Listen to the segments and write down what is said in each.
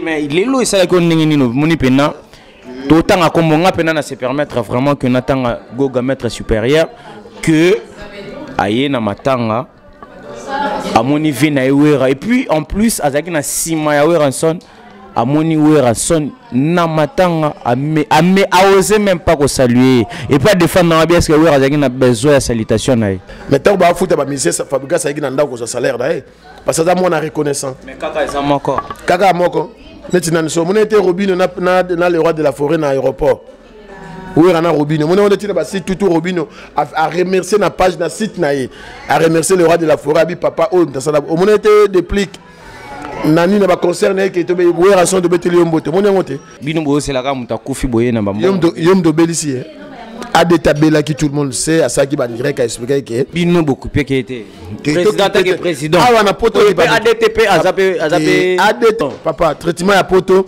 mais lelo esala ko ndenge nino moni pena autant à kombonga pena na se permettre vraiment que natanga goga maître supérieur que aye na matanga amoni vina ewera et puis en plus azaki na sima ya weranson amoni weranson na matanga a osé même pas ko saluer et pas défendre na bien parce que wera azaki na besoin de salutation na mais tant ba futa ba mise fabrica ça na ndako ko salaire na parce que ça mon reconnaissant mais kaka ça moko maintenant nous on était Robino na le roi de la forêt na aéroport où est Robino on était là site tout Robino à remercier na page na site na à remercier le roi de la forêt abi papa on était déplique nani na ba concert na qui tobe où est son de beteli yombote mon ngote bino bo c'est la ka muta kufi boye na ba yom do belisi a des tabella qui tout le monde sait à ça qui va direct à expliquer que bino beaucoup pe qui était président ah on a poto ADTP ADT papa traitement à poto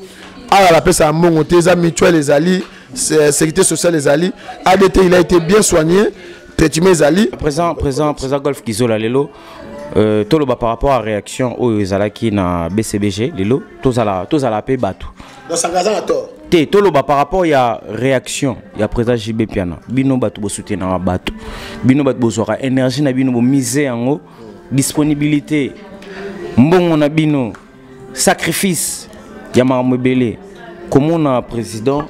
ah la pesa mongo tes mutuelle les alliés sécurité sociale les alliés ADT il a été bien soigné traitement les alliés présent Golf Kizola lelo toloba par rapport à réaction aux ezalaki na BCBG lelo tozala pe batu dans sangazan à tort té toloba par rapport à réaction ya président JB Piana bino batu bo soutenir batu bino batu bo zora énergie na bino bo miser yango disponibilité mbongo na bino sacrifice ya mamebele comment na président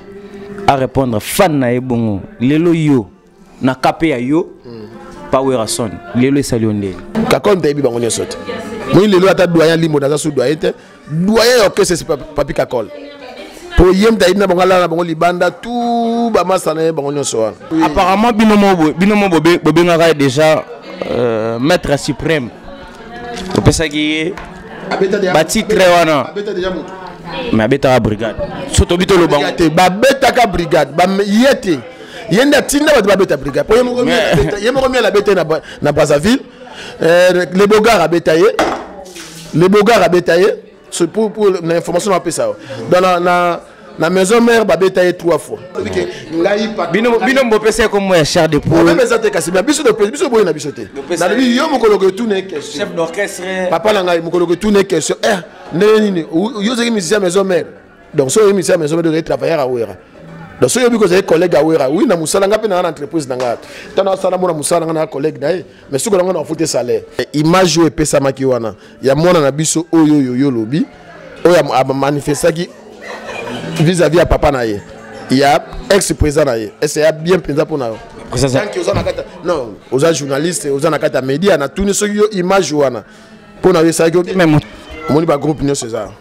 à répondre fan na ebongo lelo yo na kapé ya yo power son lelo salionde kakon tebi bango nyosote moi lelo ata doyen limo daza su doyen que c'est papi kakol pour yem ta ina bangala na bango libanda tout ba masana bango nyoso apparemment binomo bobengaka déjà maître suprême opesaki bati très wana mais abeta la brigade surtout bito lo bango ba beta ka brigade ba yete yenda tinda ba beta brigade pour yemo remis la beta na Brazzaville les bogards a bétaillé c'est pour l'information on appelle ça dans la maison mère ba bétaillé 3 fois bino mbopesa comme moi cher de pour même ça te kasi biso boy na biso te na bi yo mokolo que tout n'est question chef d'orchestre papa la ngai mokolo que tout n'est question nini yo zeki musicien maison mère donc so yo musicien maison mère de travailler à Ouera donc so yo bi ko zeki collègue à Ouera oui na musala nga pe na entreprise na nga tana sala mo na musala nga na collègue na mais so ko nga na fouté salaire image yo epesa maki wana ya mona na biso oyo lobi oyo manifestaki vis-à-vis à papa naye il y a ex-président naye et c'est bien pensé pour nous non aux journalistes aux anakata médias na tout ce image wana pour nous ça même moni ba groupe Nyo César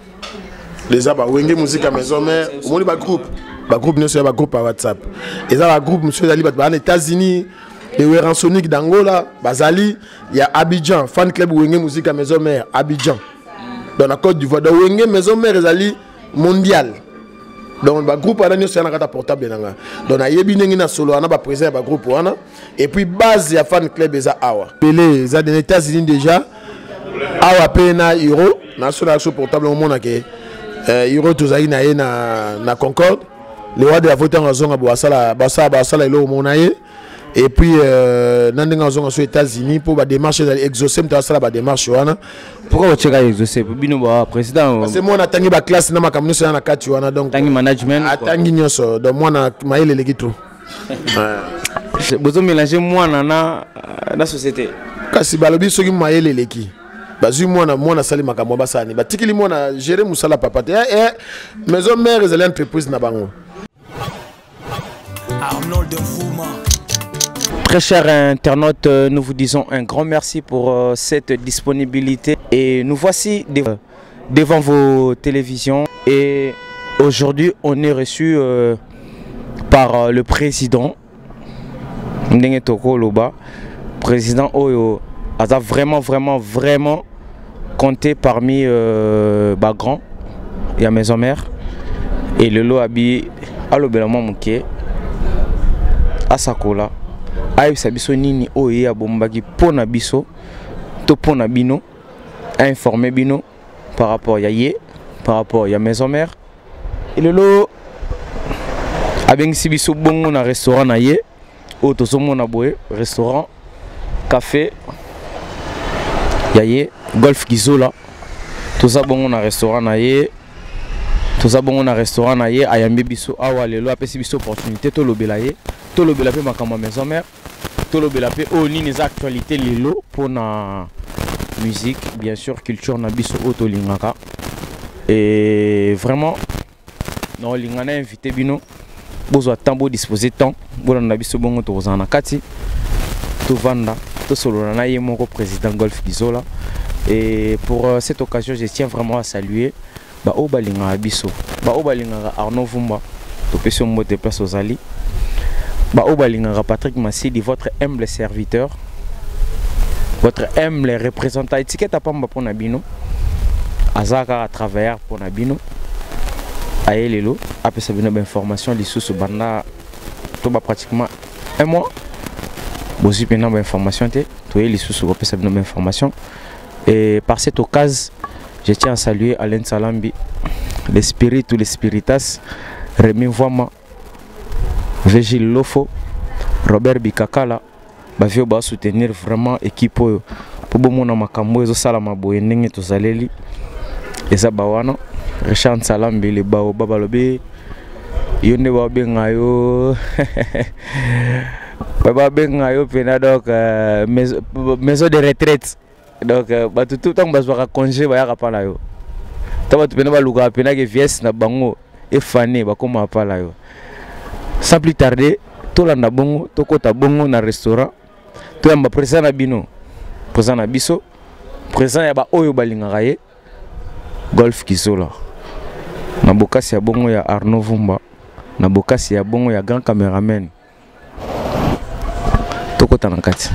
les aba wenge musique à maison mère moni ba groupe Nyo César ba groupe par WhatsApp et ça ba groupe monsieur Ali ba États-Unis et Weran Sonic d'Angola bazali il y a Abidjan fan club wenge musique à maison mère Abidjan dans la Côte d'Ivoire donc wenge maison mère ezali mondial. Donc le groupe a c'est un portable donc na yebi nengi na solo ana ba président ba groupe wana et puis base ya fan club eza awa Pelé za des États-Unis déjà awa pena euro na solo sur portable au monde que euro tozali na Concorde le roi de la vote en zonga basala elo monaye et puis nandenga zonga aux États-Unis pour ba démarche exaucer mta sala ba démarche wana pourquoi tu as exaucer bino ba président c'est moi na tangi ba classe na makamno ça na kati wana donc tangi management tangi nyoso donc moi na maile legi trop bozo mélanger moi na société kasi balobi soki maile leki bazui moi na sali makambo basani batikili moi na gérer musala papa maison mère ezali entreprise na bango. Très chers internautes, nous vous disons un grand merci pour cette disponibilité et nous voici devant vos télévisions et aujourd'hui on est reçu par le président Ndenge Toko Loba, président Oyo a vraiment compté parmi Bagran et à maison mère et le lot habillé à l'obélement mouké à Sakola. Aïe sabiso nini oye a bombagi pona biso to pona bino informer bino par rapport à par rapport à maison mère et le lot avec si biso bongo na restaurant na ye o to somo na boye restaurant café yaye golf Kizola tout ça bongo na restaurant na ye toza bongo na restaurant na ye ayambi biso awa lelo apesi biso opportunité tolobela ye tolobela pe makambo maison mère tolobela pe o nini za actualité lelo pour na musique bien sûr culture na biso otolingaka et vraiment non lingana invité bino bozwa temps bo disposer temps bolanda biso bongo tozana na kati tovanda tosolola na ye moko président Golf Kizola. Et pour cette occasion je tiens vraiment à saluer o balinga biso o balinga Arnaud Vumba to peso mbote place aux ali o balinga Patrick Massidi, votre humble serviteur, votre humble représentant étiquette pamba pour nabino azaka à travers pour nabino aelelo apesa bino information lisusu banda to ba pratiquement un mois bozi pena ba information te to lisusu ko pesa bino information. Et par cette occasion je tiens à saluer Alain Salambi, l'esprit ou l'espiritas, Rémi Voama, Végil Lofo, Robert Bikakala, bavio ba soutenir vraiment équipe pour bomona makambo ezo sala maboye ndenge tozaleli eza bawana Richard Salambi le bao babalobe yonde ba benga yo baba benga yo pena donc maison de retraite. Donc tout le temps bazwaka congé ba yaka pala yo taba tu pena ba luka pena ke vies na bango e fané ba koma pala yo sans plus tarder to landa bongo to kota bongo na restaurant to yamba présent na bino présent na biso présent ya ba oyo balingaka ye Golf Kizola na bokasi ya bongo ya Arnaud Vumba na bokasi ya bongo ya grand cameraman to kota na kati.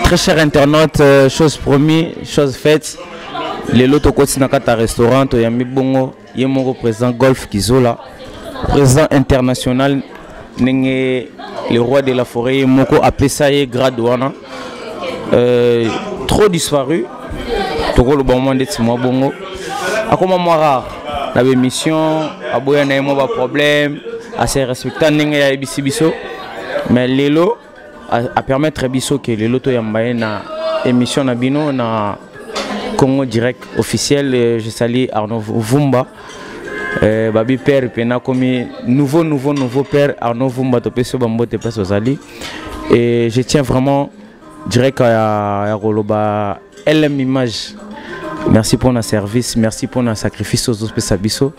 Très chers internautes, chose promis, chose faite. Les loto Kotinakata restaurant, Toyami Bongo, Yemoro président Golf Kizola, président international, Nenge, le roi de la forêt, Moko Apesaye Gradouana, trop disparu. Toko le bon moment d'être moi Bongo. À comment moi rare, la mission, à Boya Naimo pas problème, assez respectant Nenge ya Ebisibiso, mais les lots à permettre biso que les loto yambaye na émission na bino na Congo direct officiel. Je salue Arnaud Vumba, babi père pena comme nouveau père Arnaud Vumba to peso bambo te place aux ali. Et je tiens vraiment direct à Roloba LM Image. Merci pour notre service, merci pour notre sacrifice aux autres Sabiso.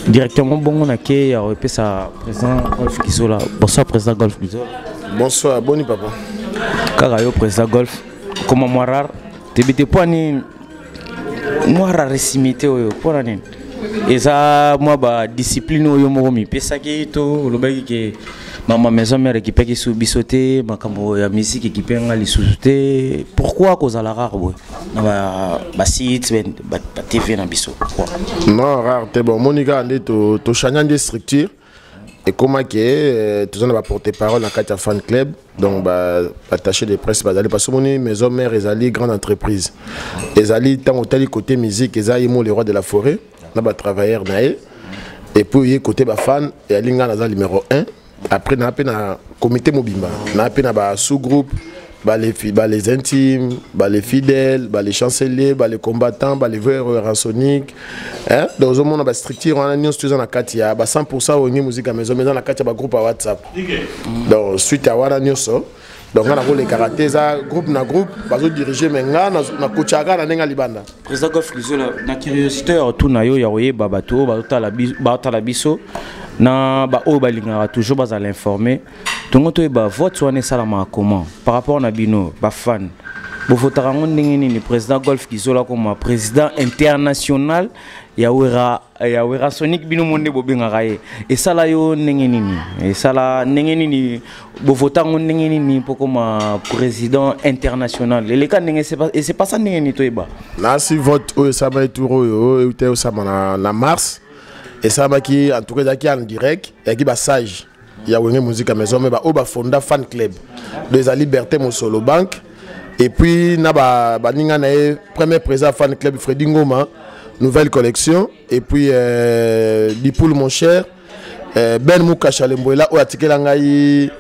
Directement bon on a qui a sa président Golf Kizola. Bonsoir président Golf Kizola. Bonsoir, boni papa. Karayo président Golf. Comment moi rare te pas ni moi raresimité oyo pour nini. Et ça moi ba discipline oyo mo mi pesa ki to lobaki ke mama maison mère qui peki sou bisoté makambo ya musique équipé ngali sous-té. Pourquoi cause à la rare boy. Na ba site ba TV na biso. Non rare te bon monika ande to changement de structure. Et comment que tout ça va porter parole dans Katia Fan Club, donc attaché de presse parce que mon maison mère est grande entreprise. Ezali tant au côté musique, ezali le roi de la forêt, là bas travailleur naé. Et puis côté ba fan et alinga na numéro 1. Après na na comité mobimba, na na sous-groupe, les intimes, les fidèles, les chanceliers, les combattants, les veurs rançonniques. Dans un monde, on a structure, on a une institution à Katia, 100% au niveau musique à maison, mais dans la Katia, groupe à WhatsApp. Donc, suite à Wana Nyoso, donc on a les karatés, groupe na groupe, bazo diriger menga na kochaga na nenga libanda. Président Golf Kizola, na curiosité tout na yo yaoye babato, batala biso. Na ba o balinga toujours bas à l'informer donc to ba vote soane salama comment par rapport na bino ba fan bo votera ngondengeni ni président Golf Kizola comme président international ya wera Sonic bino monde bobengaka ye esala yo ndenge nini esala ndenge nini bovotango ndenge nini pour comme président international leleka ndenge c'est pas ça ndenge ni toyeba na si vote o esaba eturo yo ute osama na mars esaba ki en tout cas qui en direct ya ki ba sage ya wenge musique maison mais ba o ba fonda fan club de la liberté mon solo bank et puis na ba ninga na premier président fan club Freddy Ngoma nouvelle collection et puis Dipoul mon cher Ben Mouka Chalemboela ou atikela ngai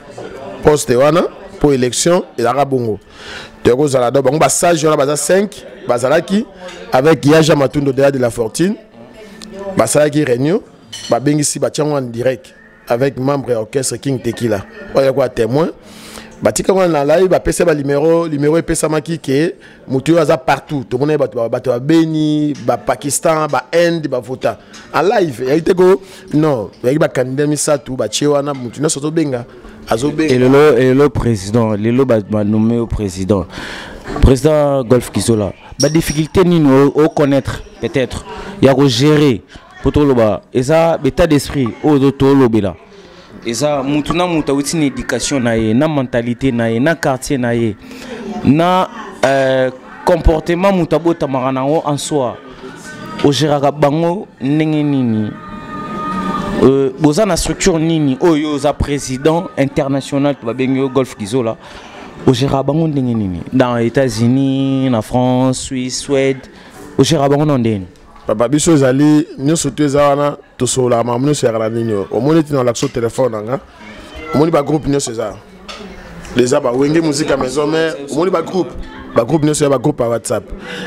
poste wana pour élection et la rabongo teko zala do bango ba sage na baza 5 bazalaki avec Yaja Matundo de la Fortune basalaki réunion ba bengisi ba tiango en direct avec membre orchestre King Tequila oya quoi témoin batika on na live ba pesa ba numéro pesa maki ke mutu aza partout to mona bato ba Beni ba Pakistan ba Inde ba vota en live ya iteko non ya ba candidat misatu ba chewana mutu na soto benga azobenga et le président lelo ba nommé au président Golf Kizola ba difficulté ni au connaître peut-être ya ko gérer pour tout loba et ça état d'esprit au to lobela et ça mutuna muta une éducation na mentalité na quartier na comportement mutabota marana en soi au géraka bango ndenge nini boza na structure nini oyo za président international to babengo Golf Kizola au géraka bango ndenge nini dans les États-Unis na France Suisse Suède au géraka bango ndenge papa biso ezali nyonso to ezana to sola mamuno serala ninyo omoni tina l'action téléphone nga omoni ba groupe nyonso eza les aba wenge musique à maison mère omoni ba groupe nyonso ya ba groupe à WhatsApp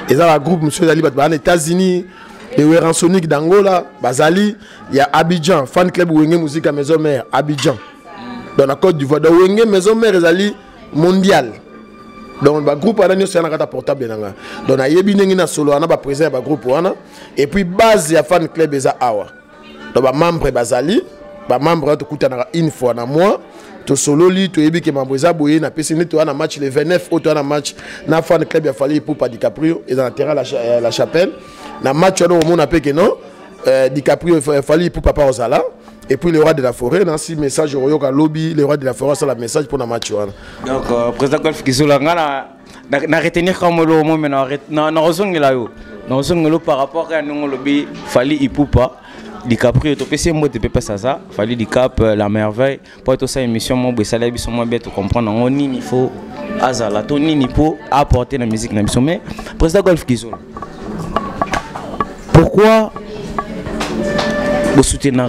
eza ba groupe monsieur ezali ba États-Unis et Wera Sonic d'Angola bazali ya Abidjan fan club wenge musique à maison mère Abidjan dans la Côte d'Ivoire donc wenge maison mère ezali mondial. Donc le groupe a un carte portable donc na yebi nengi na solo ana ba président ba groupe wana et puis base ya fan club eza awa donc ba membre bazali ba membre to kutana une fois na mois to solo li to yebi ke membre za boye na pesi ne to na match le 29 au to na match na fan club ya fali pour pas DiCaprio et dans la terrain la chapelle na match on mona pe ke non DiCaprio fali pour papa Ozala. Et puis le roi de la forêt, dans ce message au lobby, le roi de la forêt, c'est le message pour la match. Donc, président Golf Kizola, na retenir comme le moment, mais na raison là yo, na raison par rapport à nous lobby, fallait ipupa, DiCaprio, to pc moi de pepe ça, fallait DiCap la merveille, pour être ça émission moi besala biso moi bête comprendre on ni il faut azala, to ni pour apporter la musique na biso mais président Golf Kizola. Pourquoi vous soutenez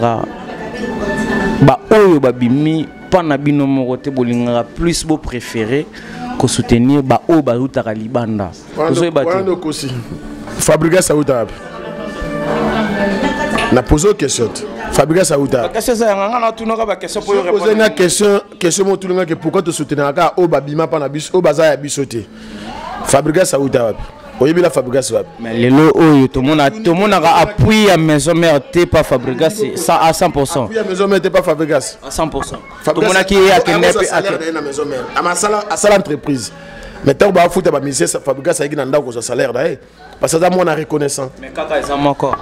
ba oyo babimi pana bino moko te bolingaka plus beau préféré ko soutenir ba o ba utaka libanda wando kosi Fabrice Sauta na poser question Fabrice Sauta question ça ngana tunaka ba question pour répondre poser une question mo tulunga que pourquoi te soutenir ka o babima pana biso o baza ya bisote Fabrice Sauta wapi oyebila Fabrice wapi mais lelo oyo tout monde a appuyé à maison mère t'es pas Fabrice ça à 100% appuyé à maison mère t'es pas Fabrice à 100% tout le monde qui est à à maison mère à sala entreprise mais tant ba fouta ba ministère Fabrice a gina ndako sa salaire d'ailleurs parce que ça moi na reconnaissant mais kaka eza moko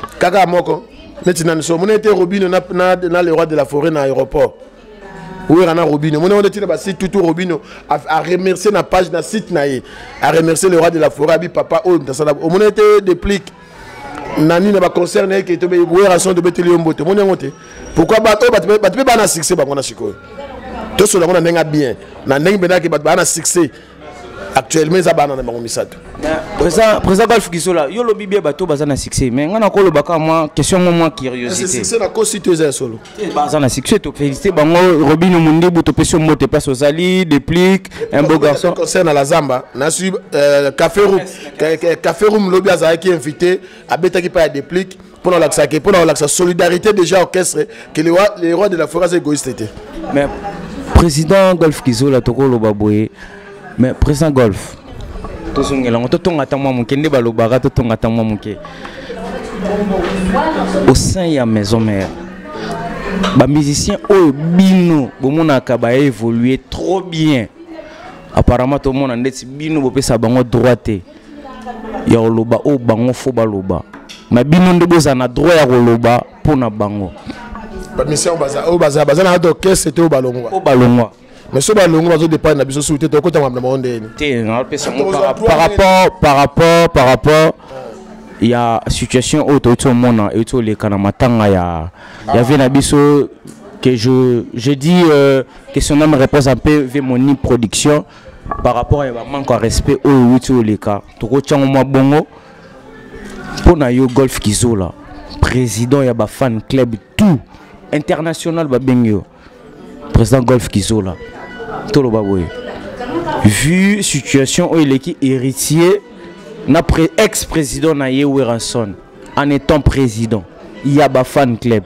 maintenant nous sommes été Robino na le roi de la forêt na aéroport oui, on a Robino. On a dit que tout Robino a remercié la page na site naïe, a remercié le roi de la forêt, papa. On a été déplique. Nani n'a pas concerné qui était oui ration de Betelium Bote. Mon monté. Pourquoi bateau bateau pas na succès ba ngona chiko. Tout cela on a nenga bien. Na nenga bena ki bateau na succès. Actuellement ça bana na bango misato. Président Golf Kizola, yo lobi bien bateau bazana succès mais ngana ko lobaka moi question moi curiosité. C'est succès la constitution solo. Bazana succès to féliciter bango Robino Mundi buto pesio mote passe aux ali déplique un beau garçon concerne la Zamba na su café room lobi azaki qui invité à beta qui pas déplique pour la solidarité déjà orchestre que les rois de la forêt égoïste était. Mais président Golf Kizola toko loba boye mais président Golf au sein de la maison mère les musiciens au bino bomonaka ba évoluer trop bien apparemment tout le monde a dit bino bopesa bango droite ya loba o bango fo baloba mais bino nde bozana droit ya koloba pona bango mission baza na orchestre c'était au balongwa mais ce balongwa bazo dépendre na biso souté to kota ngam na monde té na pesa par rapport il y a situation auto tout mona et tout les kana matanga ya vena biso que je dis que son nom repose un peu vers mon production par rapport à manque de respect au tout les cas to ko tchango mo bongo pona yo Golf Kizola président ya ba fan club tout international ba bengyo président Golf Kizola tout le baboy vu situation où il est héritier na ex-président na ye Weranson en étant président il y a ba fan club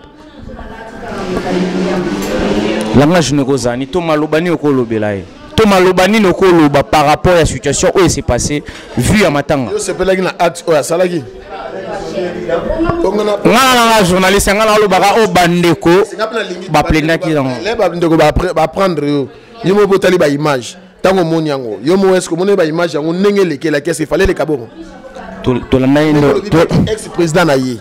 langa je ne kozani to malobani okolobela ye to malobani nokoloba par rapport à la situation où il s'est passé vu à matanga yo sepelaki na acte oya salaki ngana journaliste ngana lobaka o bandeko ba plenaki dans les bandeko ba prendre yo mo botali ba image tango moni yango yo mo est-ce que moni ba image yango ndenge lekela qu'est-ce qu'il fallait le kaboro to la naino ex président na ye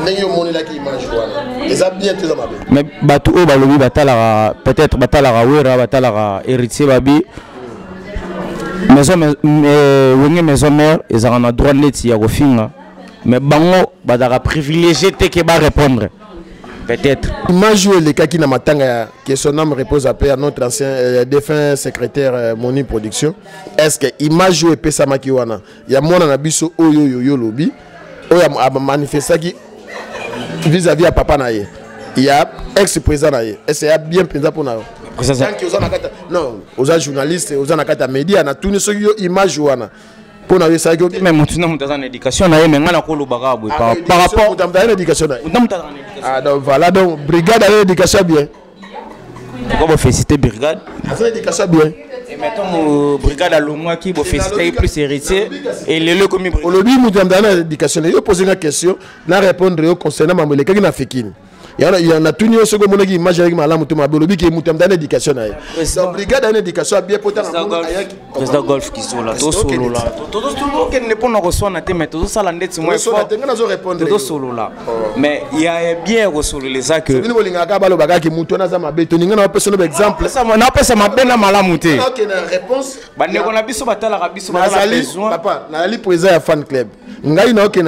ndenge yo moni la ki image wana eza bien tout ça mabe mais batu o balobi batala peut-être batala wera batala héritier babi maison mère ils ont droit net ya kofinga mais bango badara privilégié te que ba répondre peut-être image où les kaki na matanga que son nom repose à paix à notre ancien défunt secrétaire Moni Production est-ce que image où pesa maki wana ya mona na biso oyo lobi oya manifestaki vis-à-vis à papa na ye il y a ex-président na ye est-ce qu'il y a bien pensa pour na non aux journalistes aux nakata média na tout ce image wana pour na ça que même mutuna mutazana éducation na ye mais ngana ko lobaka boy par rapport à l'éducation ah donc voilà donc brigade à l'éducation bien pourquoi vous féliciter brigade à l'éducation bien et mettons brigade à l'omwa qui vous féliciter plus héritier et le comme au lobby mutana à l'éducation yo poser une question na répondre au concernant mamele kaki na fikini il y en a tout ce que mon image avec malamu to mabolobi qui mutam dans l'éducation na donc brigade à l'éducation bien potant président Golf Kizola to solo là to solo que ne pona reçoit na te mais to sala ndeti moi fort to solo là mais il y a bien resolo les ça que ni bolinga ka balo bagaki muto na za mabeto ninga na personne exemple ça na pesa mabena malamu te OK na réponse bande ko na biso batala biso batala besoin papa na ali président ya fan club ngai na OK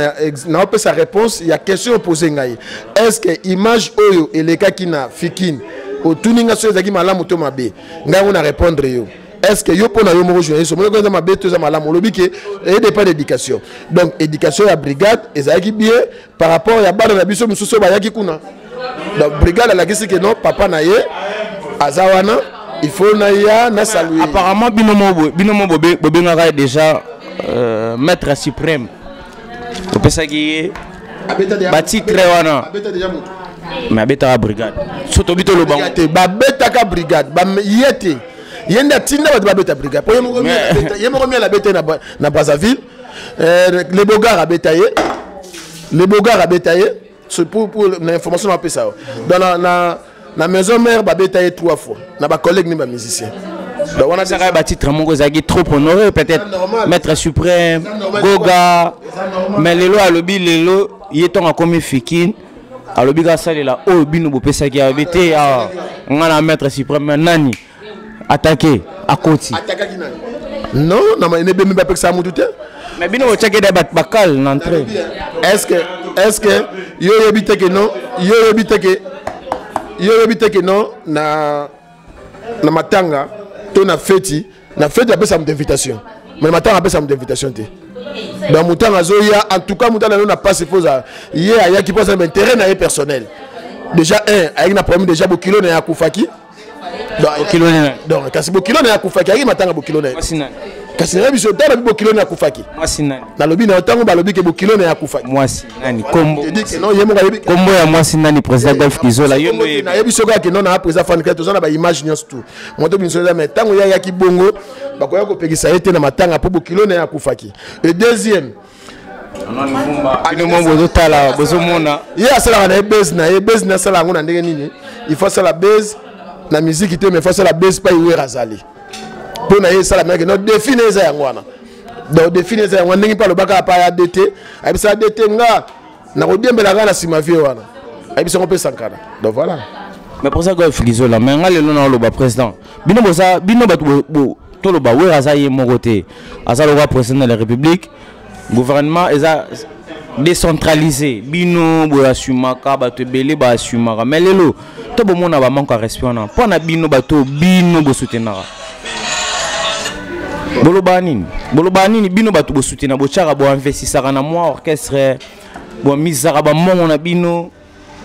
na pesa réponse il y a question posée ngai est-ce que image oyo eleka kina fikine otuninga so ezaki malamu to mabe ngai on a répondre yo est-ce que yo pona yo mo journaliste mo ko za mabe to za malamu lobi ke et dépend d'éducation donc éducation ya brigade ezaki bien par rapport ya bana na biso mususu ba yaki kuna donc brigade la kisi que non papa na ye azawana il faut na ya na saluer apparemment binomo bobengaka déjà maître suprême opesaki bati très wana mais abeta brigade surtout bito lo bango babeta ka brigade ba yete yenda tinda ba babeta brigade pour yemo mi la beta na Brazzaville les bogards abeta ye c'est pour l'information on peut ça dans la maison mère babeta ye 3 fois na ba collègue ni ba musicien donc on a ça ba titre mongo zaki trop honoré peut-être maître suprême Goga mais lelo alobi lelo yetonga comme fikine alobi ka salela o bino bopesa ki abete ya ngana maître suprême nani attaquer à côté attaquer nani non na ma nebe mba peksa mutu te mais bino o checker ba bakal l'entrée est-ce que yo yebite que non yo yebite que non na matanga to na fête ya pesa invitation mais matanga pesa invitation te dans Moutanga Zoya, en tout cas, Moutanga n'a pas se poser. Hier, il y a qui pose un intérêt na personnel. Déjà, avec un problème déjà, Bokilo n'a Koufaki. Donc, quand c'est Bokilo n'a Koufaki, il m'a Bokilo n'a. Quand c'est Rabi Sotan, il Bokilo n'a Koufaki. Moi, c'est nani. Dans le bina, autant que le Bokilo n'a Koufaki. Moi, c'est nani. Combo. Combo ya moi, c'est nani, président Golf Kizola. Il y a Bisoga qui non a président fan club, tout ça, na image tout. Moi, to binso mais tant il y a qui bongo, ba ko yako pegisa été na matanga pour Bokilo n'a Koufaki. Et deuxième il faut ça la base la musique mais il faut ça la base pas y razali pour na ça la mec non définir ça ngwana donc définir ça ngwana ngi pas le baka pa ya DT ay ça DT nga na kodiembela kaka na nsima vie wana ayebi on peut sankana donc voilà. Mais pour ça Golf Kizola mais nga lelo na loba président bino bato to loba wera za ye moko te aza le roi président de la République gouvernement eza décentralisé bino bo asumaka bato ebele ba asumaka mais lelo to bomona ba manque à respect na pona bino bato bino bo soutenaka boloba nini bino bato bo soutenaka bo chaka bo investissaka na moi orchestre bo misaka ba mongo na bino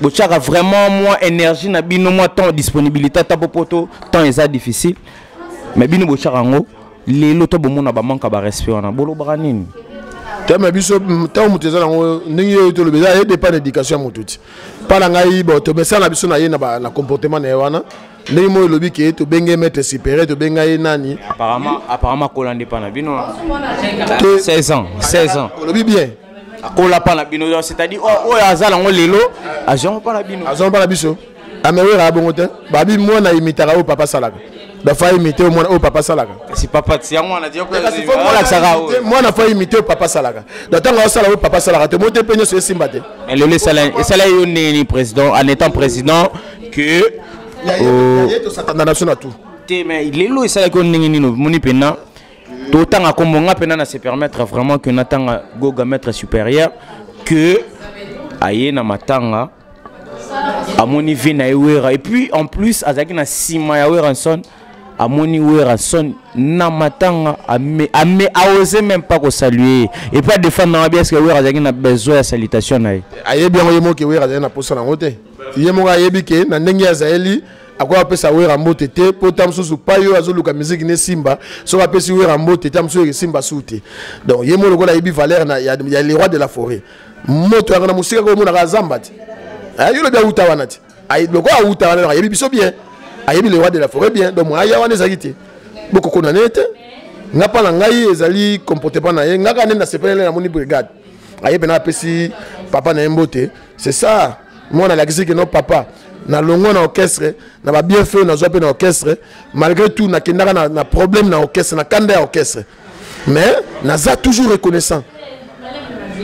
bo chaka vraiment moi énergie na bino moi temps disponibilité ta popoto temps eza difficile mais bino bo chaka ngo lelo to bomona ba manque à respect na boloba nini tellement biso tant muteza nango ningi yo to le beza et dépend d'éducation mututi pas ngai bo to mesa na biso na ye na comportement na wana ndenge mo lobi ke to benge maître supérieur to benga ye nani apparemment kolande pa na bino 16 ans lobi bien kola pa na bino c'est-à-dire o azala ngo lelo agent pa na biso amewera bongo te babi mo na imitaka o papa salaka da fa imiter au moins au papa salaka si papa ti yango na dire ko moi na fa imiter au papa salaka da tanga sala au papa salaka te monter penyo sur simba te et le sala yo ni président en étant président que il to satana national tout te mais lelo sala ko ningi nino moni pena to tanga ko monga pena na se permettre vraiment que natanga goga maître supérieur que aye na matanga amoni vina ewera et puis en plus azaki na sima ya weranson amoni weranson na matanga a osé même pas ko saluer et pas défendre na bien parce que wera azaki na besoin ya salutation na ayebi yango yemo ke wera azaki na posa na ngote yemo ayebi ke na ndenge ya zaeli akwa pesa wera mbote te potam susu pa yo azoluka musique ne simba so va pesa wera mbote tam so simba souté donc yemo lokola yebi valeur na ya les rois de la forêt moto ya na musika ko mona ka zambati ayo le bien uta wana ti ay loko uta wana yebi biso bien ayebi le roi de la forêt bien donc aya wana ezakite boko kona nete ngapa na ngai ezali comportement na ye ngaka nenda sepelele na moni brigade ayebi na pesi papa na mbote c'est ça moi na la que non papa na longo na orchestre na ba bien fait na zo pe na orchestre malgré tout na kendaka na problème na orchestre na kanda ya orchestre mais naza toujours reconnaissant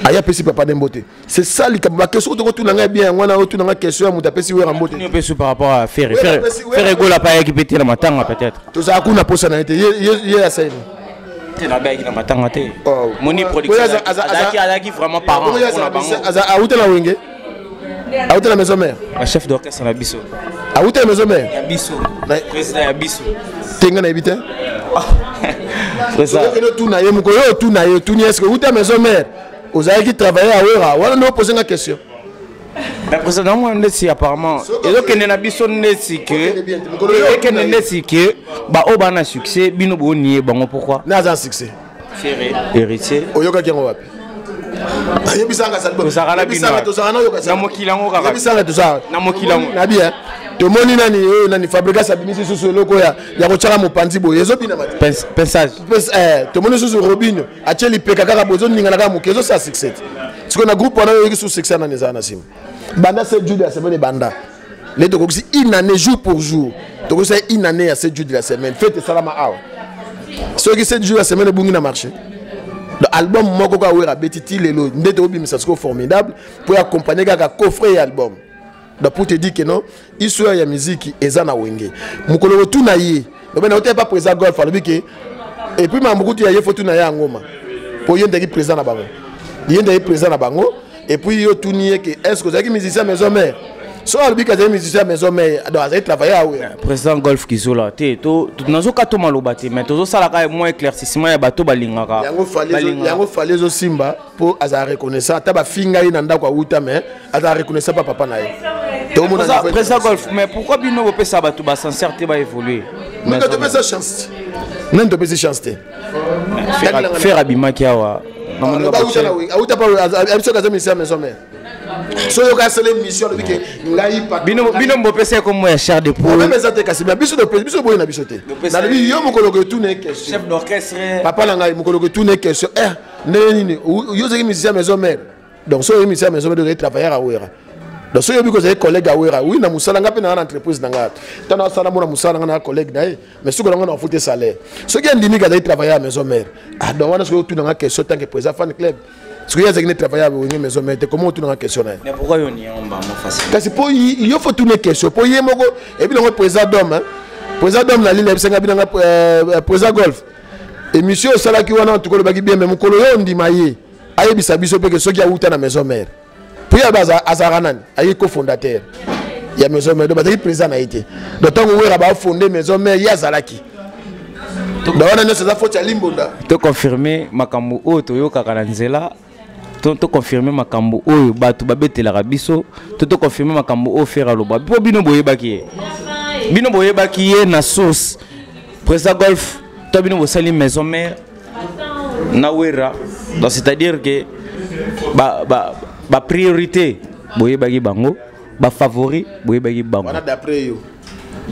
aya pesi papa d'emboté c'est ça li kabba question to tout nanga bien ngwana to nanga question muta pesi wera mboté ni pesi par rapport à faire go la pa équipé na matanga peut-être to za kuna posa na été ye ya saini na ba na matanga te moni production azaki vraiment parent na bango a outé na wenge a outé la maison mère la chef d'orchestre na biso a outé la maison mère ya biso président ya biso tenga na ebité c'est ça tout na ye mko yo tout na ye tout ni est-ce que outé la maison mère vous avez qui travailler à Ouera, voilà nous poser une question. Mais président moi ndesi apparemment et donc on a biso ndesi que et que ndesi que ba obana succès bino bo nié bango pourquoi na za succès héritier oyoka kengo wapi yebisanga sa to sara bino to sara na yoka sa na mokilango kaka yebisanga to sara na mokilango na bien to moni nani fabrika sa bimisi susu loko ya ko tsaka mopanzi boye ezo bina mati pensage to moni susu Robinho acheli peka kaka bozo ningana kaka mokezo sa succès tiko na groupe wana yoki su succès na neza na sim banda 7 jours de la semaine banda les to koksi une année jour pour jour to koksi une année à 7 jours de la semaine fête salama awa so ki 7 jours de la semaine bungi na marché l'album moko ka wera betiti lelo ndeto obimisa siko formidable pour accompagner kaka coffret album. Donc pour te dire que non, histoire ya musique ezana wenge. Mukolo tout na ye. Donc na pas présent golf alobi ke et puis mamukutu ya ye faut tout na ya ngoma. Pour yende ki présent na bango. Yende présent na bango et puis yo tout nié que est-ce que zaki musicien maison mère. So alobi ka zaki musicien maison mère donc azali travailler à we. Président Golf Kizola te to nazo kato maloba te mais tozo sala ka moins éclaircissement ya bato balingaka. Yango fallait zo simba pour aza reconnaissant ta ba finga ina ndako uta mais aza reconnaissant pas papa na ye. Président Golf, mais pourquoi bino vous ça bato ba sincérité va évoluer? Mais tu peux ça chance. Non tu peux ça chance. Faire abima kiawa. Non non pas uta pas habitude kaza mission maison mère. So yo ka sele mission le week ngai pa bino mbo pesa comme moi cher de pour. Même ça te kasi biso de biso boy na biso te. Na bi yo mokolo ko tout ne question. Chef d'orchestre. Papa na ngai mokolo ko tout ne question. Nini yo zeki mission maison mère. Donc so yo mission maison mère de travailler à Ouera. Donc so yo bi ko zeki collègue à Ouera. Oui na musala ngapi na entreprise na ngata. Tana sala mo na musala na collègue na ye. Mais so ko na na fouter salaire. So ki ndimi ka travailler à maison mère. Ah donc wana so tout na question tant que président fan club. parce que y a des travailler avec maison mère comment tu n'as question mais pourquoi on y en bas facile parce que pour il faut tourner question pour y moko et puis le président d'homme hein président d'homme la ligne c'est ngabina président golf et monsieur osala ki wana tout ko le baki bien mais mukolo yo ndimaye ayebisa biso pe que ceux qui a outa na maison mère puis ya baza azaranan ayi cofondateur ya maison mère donc bazaki président na été donc tant on va fonder maison mère ya zalaki donc on a ne ça faut ya limbonda to confirmer makambo o to yo kaka na nzela to confirmer makambo oyo batu babetela biso to confirmer makambo o faire aloba po bino boyebaki na source président golf to bino bo sali maison mère na wera donc c'est-à-dire que ba priorité boyebaki bango ba favori boyebaki bango d'après yo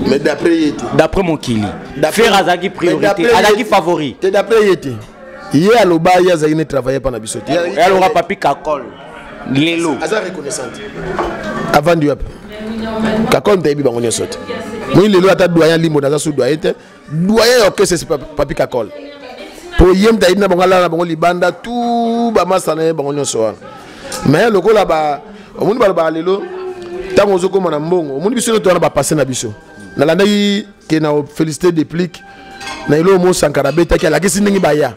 mais d'après mon kili faire azaki priorité azaki favori te d'après yete il y a le bas il y a zaine travailler pendant bisoté il y a le papi kakol lelo aza reconnaissante avant du kakol ndebi bango nyosot moi lelo ata doyen limo daza sou doyen ok c'est papi kakol pour yem ta ina bango la bango libanda tout ba masana bango nyoso mais le là ba omundi ba lelo tango zo koma na mbongo omundi biso to na ba passer na biso na landa yi ke na féliciter déplique na ilo mo Sankara beta ki ala kisi ndingi ba ya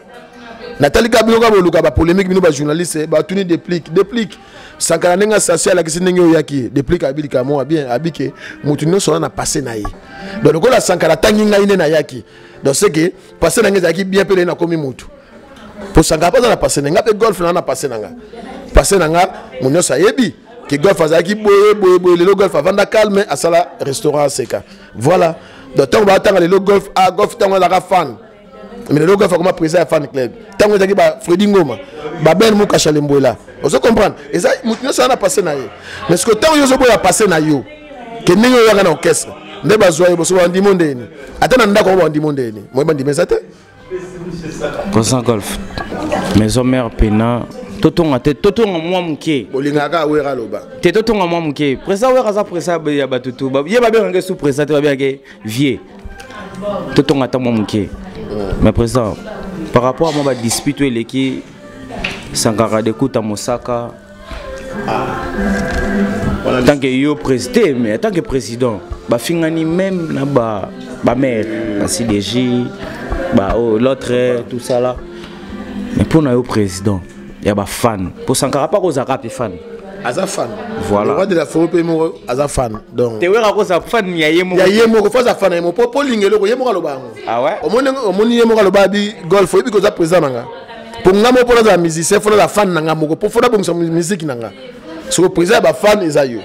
Nathalie Kabilo ka boluka ba polémique bino ba journaliste ba tuni déplique Sankara nenga sasi ala kisi ndingi oyaki déplique abilika mo bien abike mutu no so na passer na yi donc ko la Sankara tangi ngai ne na yaki donc c'est que passer na ngeza ki bien pele na komi mutu pour Sankara pas na passer nga pe golf na passer na nga munyo sa yebi que golf azaki boye le golf avant da calme à sala restaurant seka voilà donc tant on va attendre le golf à golf tant on a fan mais le golf comme président fan club tant on zaki ba Freddy Ngoma ba ben mu kashalembola on se comprendre et ça munyo sa na passer na ye mais ce que tant yo zo boya passer na yo que ningo yo na orchestre ne bazwa yo so bandi mondeni atana ndako bandi mondeni moi bandi mesate Président golf maison mère pena totonga moi muke bolingaka wera loba te totonga moi muke président wera za président ya batutu ye ba benga sous président ba benga vieux totonga ta moi muke mais président par rapport à moi ba dispute eleki Sankara de Kuta Mosaka en tant que yo président mais en tant que président ba fingani même na ba mère ba CDG ba l'autre tout ça là mais pour na yo président il y a des fans. Pour Sankara, pas aux arabes, des fans. Aza fan. Voilà. Le roi de la forêt, Aza fan. Donc. Tu vois quoi fan, il y a yemo. Il y a yemo, faut ça fan. Yemo, pour l'ingélo, yemo le bang. Ah ouais. Au moins yemo le babi golf, il faut que ça présent nanga. Pour ngamo pour la musique, c'est pour la fan nanga moko. Pour faire la musique nanga. Sur le président, ba fan is ayo.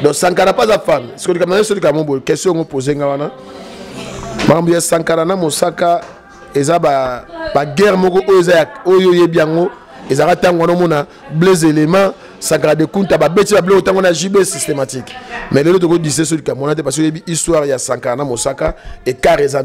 Donc Sankara pas a fan. Ce que le camarade sur le camarade, question qu'on pose ngawana. Mambiya Sankara na Mosaka, eza ba guerre moko oyo yebiango. Ils arrêtent un blaze éléments, Sankara de Kunta, bêti la bleu, autant on a JB systématique. Mais le autre dit c'est celui qui a monté parce qu'il y a une histoire, il y a Sankara, Mosaka et Karezan.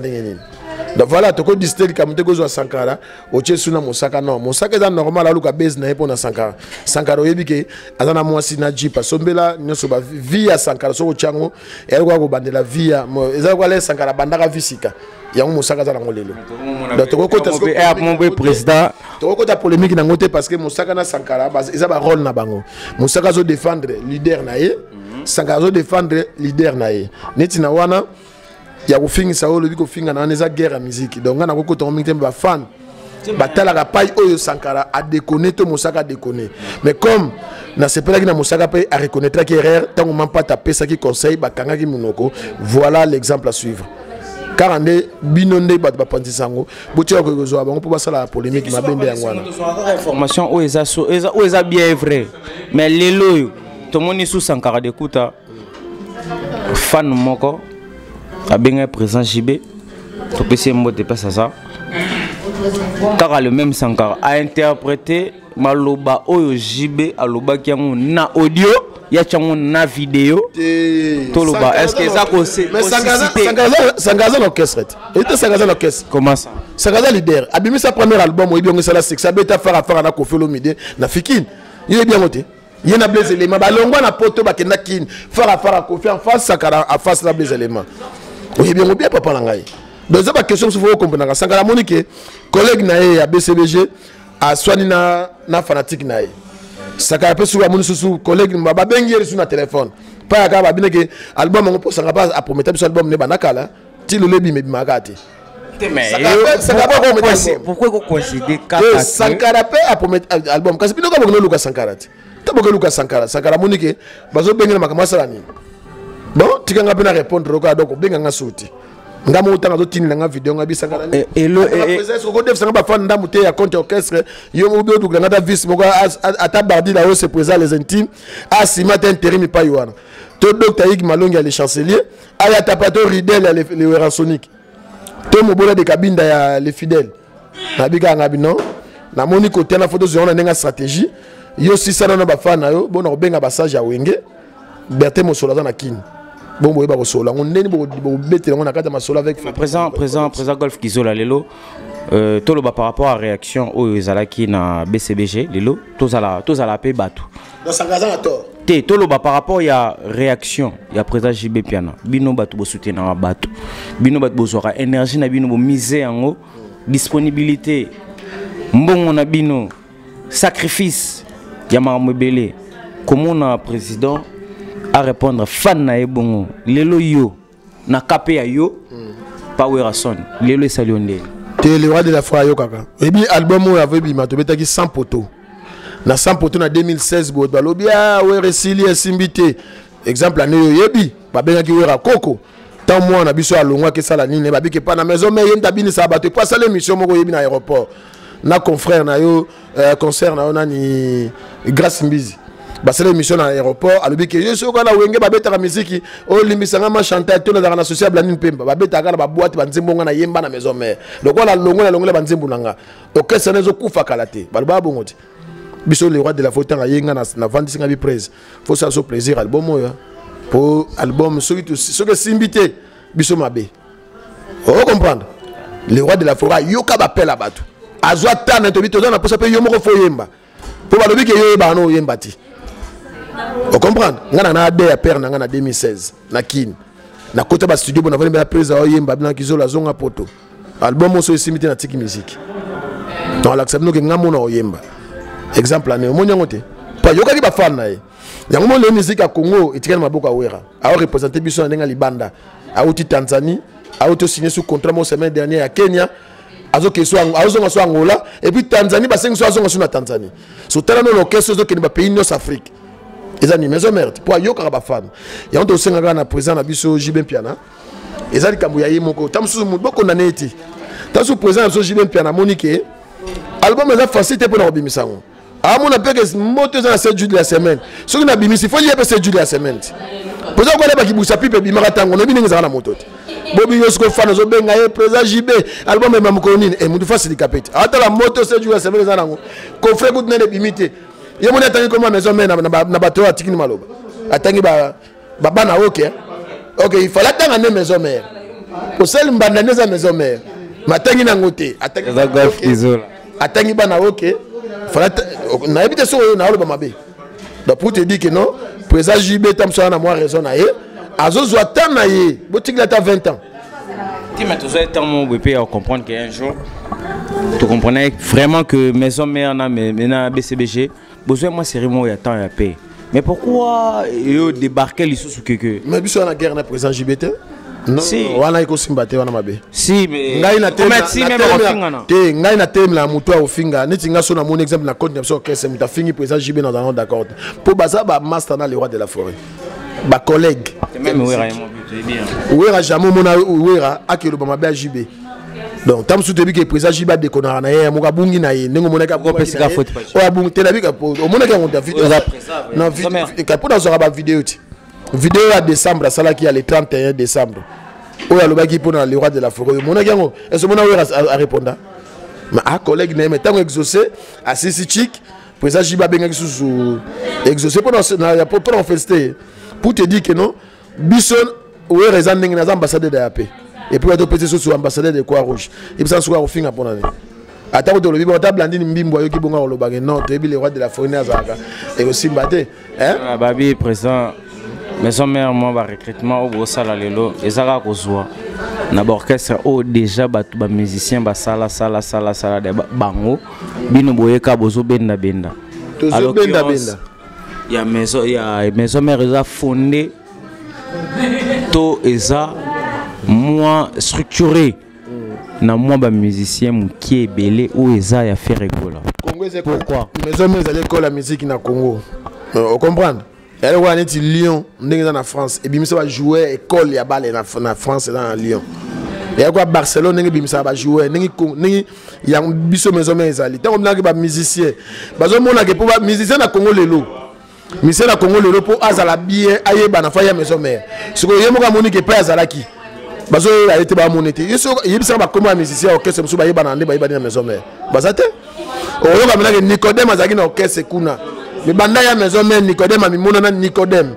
Donc voilà, tu as dit que tu as Sankara, au Tchesuna Mosaka, non. Mosaka est normal, alors que base n'est pas Sankara. Sankara, il y a un mois si n'a pas sombela, nous sommes via Sankara, sur le Tchango, et elle va bande la via, ils ont Sankara, bandara visika. Il y a un Mosaka dans le lelo. Donc tu as mon président. Tu as une polémique dans le parce que Mosaka na Sankara, ils ont un rôle na bango. Mosaka zo défendre leader nae, Sankara zo défendre leader nae. Neti na wana. Il y a un film qui a une guerre à musique. Donc, on a un fan. Batala la paille Oyo Sankara a déconné, tout Mosaka a déconné. Mais comme na c'est pas que na Mosaka a reconnaître qu'il erreur, tant qu'on m'a pas tapé ça qui conseille, bakanga qui monoko. Voilà l'exemple à suivre. Car on est binondé bat bapanti sango. Boutia ko zo abon pour passer la polémique ma bende ngwana. Information o eza bien vrai. Mais lelo tout le monde sous Sankara de Kuta fan moko a bien présent JB, tu peux essayer de passer ça. Car le même Sankara a interprété Maloba Oyo JB à Loba qui a na audio, il y a na vidéo. Toloba, est-ce que ça c'est mais Sankara l'orchestre. Il était Sankara l'orchestre. Comment ça? Sankara leader. A bien sa premier album, il bien ça la sexe, ça beta faire affaire na Kofelo Mide, na Fikine. Il est bien monté. Il y a des éléments. Balongwa na poto ba kena kin. Faire affaire à Kofi en face Sankara en face la des éléments. Oui, bien, bien, papa Langaï. Donc, c'est pas question si vous comprenez. Sankara Monique, collègue naé à BCBG, aswani na fanatique na ye saka pe sur amoni susu collègue ba bengi sur na téléphone pa ka ba bineke album ngo posanga pas a promettre biso album ne banakala ti le lebi me bimakati pourquoi vous considérez que Sankara pe a promettre album kasi bino ka bokno Luka Sankara ti taboka Luka Sankara monike bazo bengi na makama sala ni bon tikanga pe na répondre ko donc benga nga suti ngamo utanga zo tini nga video nga bisangana elo ko ko def sanga ba fan ndamu te ya compte orchestre yo mo be dugla ngata vice mo ata bardi la se présent les intimes a simata intérim pa yoana to docteur Yig Malongi le chancelier aya tapato Ridel le Werasonic to mo bola de kabinda ya les fidèles na bika nga bino na moni ko tena photo zo na nga stratégie yo si sana na ba fan yo bon na benga passage ya wenge Berté mo sola na kin bon boye ba ko sola on ndeni bo betela on a kata masola avec présent Golf Kizola lelo tolo ba par rapport à réaction au ezalaki na BCBG lelo tozala pe batu dans sangaza na tort te tolo ba par rapport ya réaction ya président JB Piana bino batu bo soutenir na batu bino batu bo zora énergie na bino bo miser yango disponibilité mbongo na bino sacrifice ya mamebele comment na président à répondre fan na ebongo lelo yo na kapé ya yo Power Son lelo salionde te le roi de la foi yo kaka et bien album o avait bima to betaki 100 poteaux na 100 poteaux na 2016 bo balobia we resili simbité exemple année yo yebi ba bengaki wera koko tant moi na biso alongwa ke sala nini ba bike pa na maison mais yenda bini sa bato pas sala émission moko yebi na aéroport na confrère na yo concert na nani grâce mbizi basala émission na aéroport alobi ke yo soko na wenge babeta ka musique o limbisanga ma chanteur to na sociable la nini pemba babeta ka na ba boîte banzembo nga na yemba na maison mère lokola longola banzembo nanga okesa nezo kufa kalate balba bongoti biso le roi de la faute nga yenga na vandi singa bi praise faut ça so plaisir album yo pour album ce que simbité biso mabe o comprendre le roi de la forêt yo ka bapel la batu azwa tana to bito na posa pe yo moko fo yemba pour balobi ke yo ba no yemba ti on comprendre ngana na ade ya père na ngana 2016 na kin na kota ba studio bona vale ba presa o yemba bina kizola zonga poto album so simité na tiki musique dans l'accepte no ke ngamo na o yemba exemple ane mo nyangote pa yoka ki ba fan na ye yango mo le musique a Congo etikana maboko awera a représenter biso na nga libanda a uti Tanzanie a uti signé sous contrat mon semaine dernière à Kenya azoke so Angola et puis Tanzanie ba sengi so na Tanzanie so tala no l'orchestre zo ke ba pays North Afrique ezali maison mère pour yoka ba fan ya ndo senga na président na biso JB Piana ezali kambu ya yemoko tamsu mu boko na neti tasu président so JB Piana Monique album eza facile pour na obimisango amona peke moto za 7 jours de la semaine ce que na bimisi faut lier 7 jours de la semaine pour ça ko le ba kibusa pipe bimaka tango no bininga za na moto bobi yosko fana zo benga ye président JB album ema mukonini e mudu facile capete ata la moto 7 jours de la semaine za nango ko frère ko tnene bimité ye mona tangi ko maison mère na bato atikini maloba atangi ba bana OK il fallait tanga ne maison mère pour celle mbanda ne za maison mère matangi na ngote atangi za Golf Kizola atangi bana OK na habite so na oloba mabe donc pour te dire que non président JB tamso na moi raison na ye azozo atana ye botikila ta 20 ans tu m'as toujours été mon bébé à comprendre qu'un jour tu comprenais vraiment que maison mère na maintenant BCBG besoin moi cérémonie ya temps ya paix mais pourquoi yo débarquer les sous que mais biso na guerre na président JB non si wana iko simbate wana mabe si mais ngai na te ngai na te la muto au finga neti nga so na mon exemple na compte so que c'est muta fingi président JB dans un d'accord pour baza ba master na le roi de la forêt ba collègue même wera mo but bien wera jamais mona wera akelo ba mabe JB donc tam sou te bi que président JB de konara na ye mo ka bungi na ye nengo mona ka ko pesika faute o abungi te la bi ka po o mona ka on da vidéo na vidéo ka po na zo ba vidéo ti vidéo à décembre ça qui a le 31 décembre o ya lobaki pour le roi de la forêt mon yango est-ce mona à répondre mais a collègue ne mais tant exaucé à sisi chic président Jiba benga sous exaucé pour en féliciter pour te dire que non bison o raison ndenge na ambassadeur de la paix et puis être petit sous ambassadeur de Croix Rouge et puis ça soit au fin à pona ata ko lobi bota blandine mbimbo yo ki bonga lobage non te bi le roi de la forêt na zaka et aussi mbaté hein babi président maison mère moi ba recrutement au bosala lelo ezaka kozwa na ba orchestre o déjà ba musicien ba sala de bango bino boyeka bozo benda tozo benda ya maison mère eza fondé to eza moins structuré na moi ba musicien qui est belé ou eza ya faire rigola. Pourquoi maison mère allait école la musique na Congo. On comprend. Elle va aller Lyon, dans la France et bimisa va jouer école ya balé na France et dans Lyon. Et quoi Barcelone ngi bimisa va jouer ngi ya biso maison mère ezali. Tant on a que ba musicien. Bazo mona que pour ba musicien na Congo lelo. Musicien na Congo lelo pour azala bien ayeba na fa ya maison mère. Ce que yemo ka moni que pas azalaki. Bazo a été ba monité. Yebisa ba comment musicien orchestre musu ba yeba na ndeba yeba na maison mère. Bazate. Oyo ka mena que Nicodème azaki na orchestre kuna. Mais banda ya maison mère Nicodème amimona na Nicodème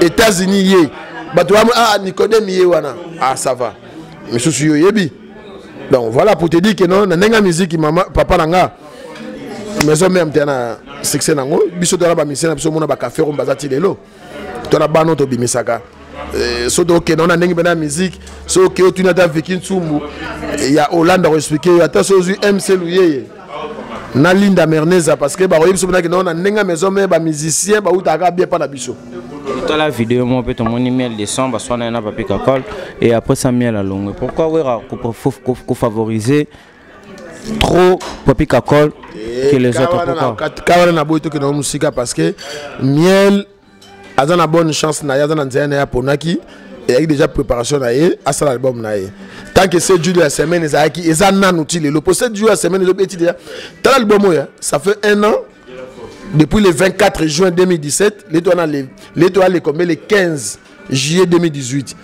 États-Unis yé bato ah Nicodème yé wana ah ça va mais sous yo yebi donc voilà pour te dire que non na nenga musique maman papa nanga maison mère mtena succès nango biso to la ba misena biso mona ba café ro bazati lelo to la bano to bimisaka so to que non na nenga bena musique so que tu na ta viki nsumbu ya Hollande a expliquer ata so zu MC Luyeye na Linda Merneza parce que ba royim sobana que non na nenga maison mais ba musicien ba utaka bien pas na biso dans la vidéo moi peut mon email de son ba sona na papier cacol et après ça miel à longue pourquoi wera ko favoriser trop papier cacol que les autres pourquoi quand na boito que na musique parce que miel a une bonne chance na ya dans nzena ya ponaki et avec déjà préparation na ye à ça l'album na ye tant que c'est jours de la semaine ezaki eza nanuti le possède jours de la semaine ezobeti déjà dans l'album ça fait 1 an depuis le 24 juin 2017 l'étoile combien le 15 juillet 2018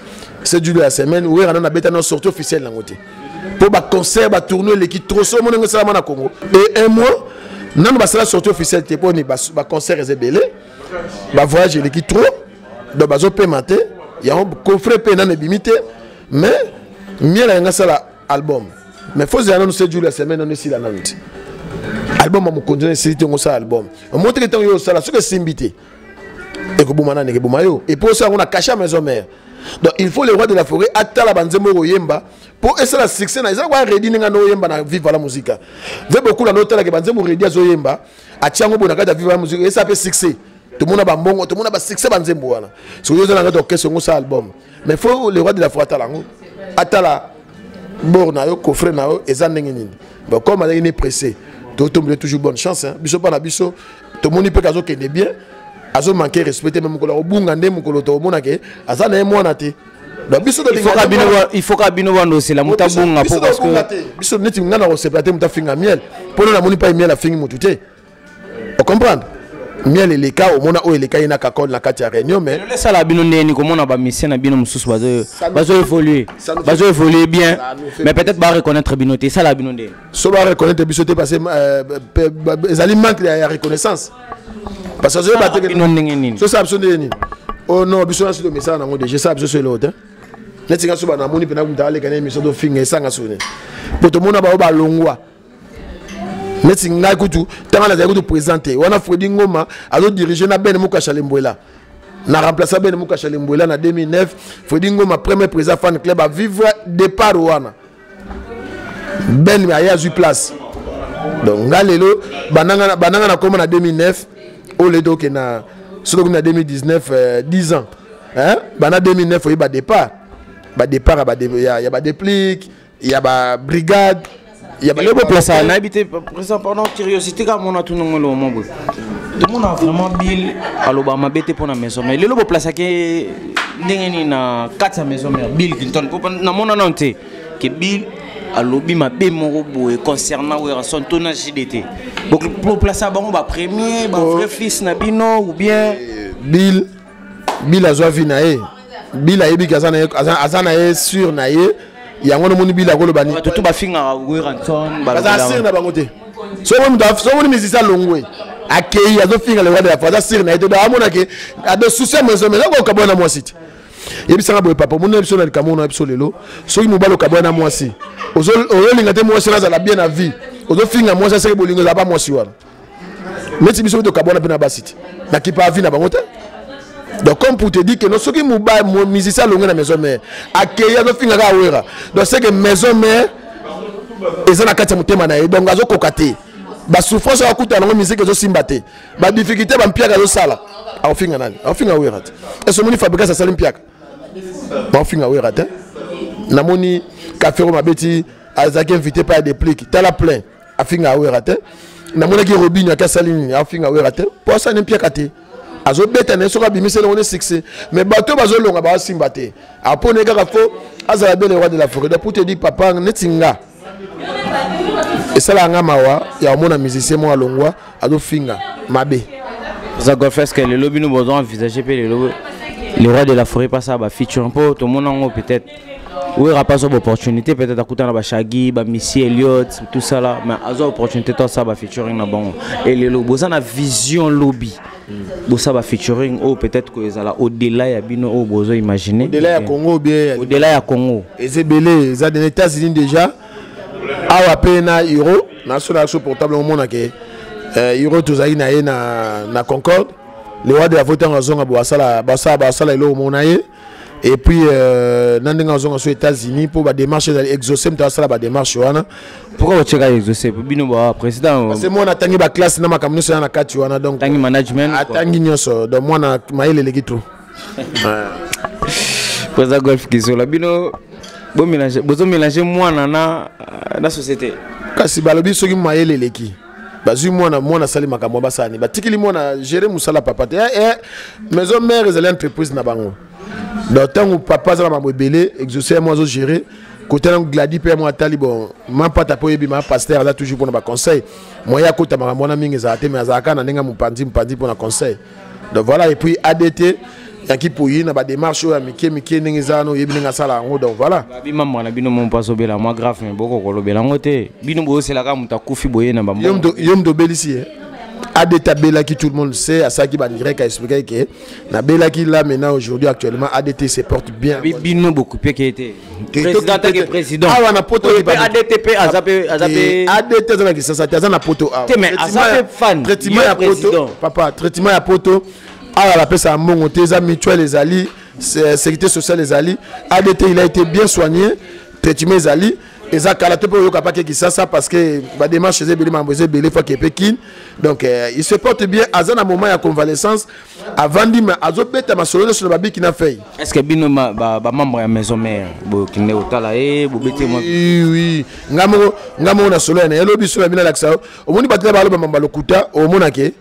c'est jours de la semaine où on a bêta notre sortie officielle na ngote pour ba concert ba tourner l'équipe trop so mon ngosala na Congo et 1 mois nan ba sala sortie officielle te pour ni ba concert ezebelé ba voyage l'équipe trop donc bazo paiementer il y a un coffret pénal et limité mais mieux la ngasa album mais faut dire nous ce jour la semaine on est ici la nanti album mon continuer c'est ton ça album on montre que yo ça ce que simbité et que boumana ne bouma yo et pour ça on a caché à maison mère donc il faut le roi de la forêt atala banzembo royemba pour essayer la succès na isa kwa ready ninga no yemba na vivre la musique veut beaucoup la notela que banzembo ready azo yemba a tiango bonaka da vivre la musique et ça fait succès tout le monde a bambongo tout le monde a succès banzembo wana so yo za nga orchestre ngo ça album mais faut le roi de la forêt atala borna yo coffre na yo eza ndenge nini bon comme on est pressé tout tombe toujours bonne chance hein biso pa na biso tout monde peut kazo kende bien azo manquer respecter même ko la obunga ndé mukolo to mona ke aza na mwana te donc biso il faut ka bino wando c'est la mutabunga pour parce que biso neti ngana ko sepate mutafinga miel pour na moni pa miel a fingi mutute on comprendre miel et les cas au mona o les cas ina kakol na kati ya réunion mais ça la bino ndeni ko mona ba mission na bino mususu bazo évoluer bien mais peut-être ba reconnaître binoté ça la bino ndeni so ba reconnaître bisoté parce que les aliments il y a reconnaissance parce que je battre bino ndenge nini so ça biso ndeni oh non biso na sito message na ngo déjà ça biso le hôtel neti nga so ba na moni pena kumtale kana mission do finga sanga sone poto mona ba longwa neti nga kutu tanga na kutu présenter wana Fredi Ngoma alo diriger na Ben Muka Chalembwela na remplacer Ben Muka Chalembwela na 2009 Fredi Ngoma premier président fan club a vivre départ wana Ben a eu place donc nga lelo bananga na koma na 2009 au le donc na solo na 2019 10 ans hein bana 2009 il ba départ il y a ba déplique il y a ba brigade il y a le beau place à habiter présent pendant curiosité comme on a tout le monde tout le monde a vraiment bill à l'Obama bête pour la maison mais le beau place que n'engeni na 4 maison mais bill Clinton pour na mon annonté que bill à l'obi ma bé mon boy concernant où son tonnage d'été donc pour place à bon ba premier ba vrai fils na bino ou bien bill a joie nae bill a yebi azana sur nae il y a un monde qui a bani tout ba finga Weranton baza sir na bangote so on musicien longwe akei azo finga le roi de la forêt sir na ito da mona ke ado souci maison mais ko kabona moi site yebi sanga boy papa mon ebiso na kamona ebiso lelo so ki mobalo kabona moi si ozo linga te moi na za bien na vie ozo finga moi ça c'est bolingo za ba moi si wana meti biso to kabona pe na ba site na ki pa vie na bangote Donc comme pour te dire que non ce qui mouba musicien longue na maison mère accueillir no finga ka wera donc c'est que maison mère ezana kati mutema na donc azo kokate ba souffrance ya kuta na musique ezo simbate ba difficulté ba mpiaka zo sala au finga nani au finga wera et ce moni fabriquer ça sala mpiaka ba finga wera te na moni café ro mabeti azaki invité par des pliques tala plein a finga wera te na moni ki robinho ka salini a finga wera te pour ça mpiaka te azo beta na soka bimise na on est succès mais bato bazo longa ba simbate apone kaka fo azala bel roi de la forêt pour te dire papa netinga et ça la ngamawa ya mona musicien mo alongwa azo finga mabe ça golf que le lobby nous besoin envisager le roi de la forêt pas ça ba feature un peu tout le monde peut-être oui il pas opportunité peut-être à côté na ba Shaggy ba Missy Elliott tout ça là mais azo opportunité toi ça ba featuring na bon et le lobby ça na vision lobby bon ça va featuring ou peut-être que ça là au-delà ya bino au bozo imaginer au-delà ya Congo bien au-delà ya Congo et c'est belé ça des États-Unis déjà awa pena euro national action portable au monde que euro tozali na Concorde le roi de la vote en zone basala le monaye et puis nandinga en zone aux États-Unis pour ba démarche exaucer ta sala ba démarche wana pourquoi tu as exaucer bino ba président parce que moi na tangi ba classe na makamno so na kati wana donc tangi management tangi nyoso donc moi na maile leki trop président golf kizola bino bo mélanger moi na société kasi balobi soki maile leki bazui mwana sali makambo basani batikili mwana gérer musala papa te maison mère les entreprises na bango donc tant papa za mambo belé exaucer moi zo gérer côté na gladi pe moi tali bon ma pata po yebi ma pasteur là toujours pour na conseil moi ya kota makambo na mingi za te mais za kana nenga mupandi pour na conseil donc voilà et puis ADT yaki pour y na ba démarche ya mike nengi za no yebi nenga sala ngo donc voilà bima mwana bino mon pas obela moi grave mais boko ko lobela ngote bino bo c'est la ka muta kufi boye na bambo yom do belisi ADT bela qui tout le monde sait à ça qui va direct à expliquer que na bela qui là maintenant aujourd'hui actuellement ADT se porte bien bino beaucoup pe qui était président ah na poto ADTP azape ADT za ki ça na poto ah mais azape fan traitement ya poto papa traitement ya poto ah la paix ça mongo tes mutuelle les ali sécurité sociale les ali ADT il a été bien soigné traitement les ali et ça kalaté pour yoka pas qui ça parce que ba démarche chez belé mamboze belé fois que Pékin donc il se porte bien à un moment de convalescence avant dit mais azo beta ma solo sur babi qui n'a fait est-ce que bino ba membre ya maison mère bo qui ne otala bo beti moi oui ngamo na solo na elobi sur bina laksa o moni batela ba lo mamba lokuta o mona ke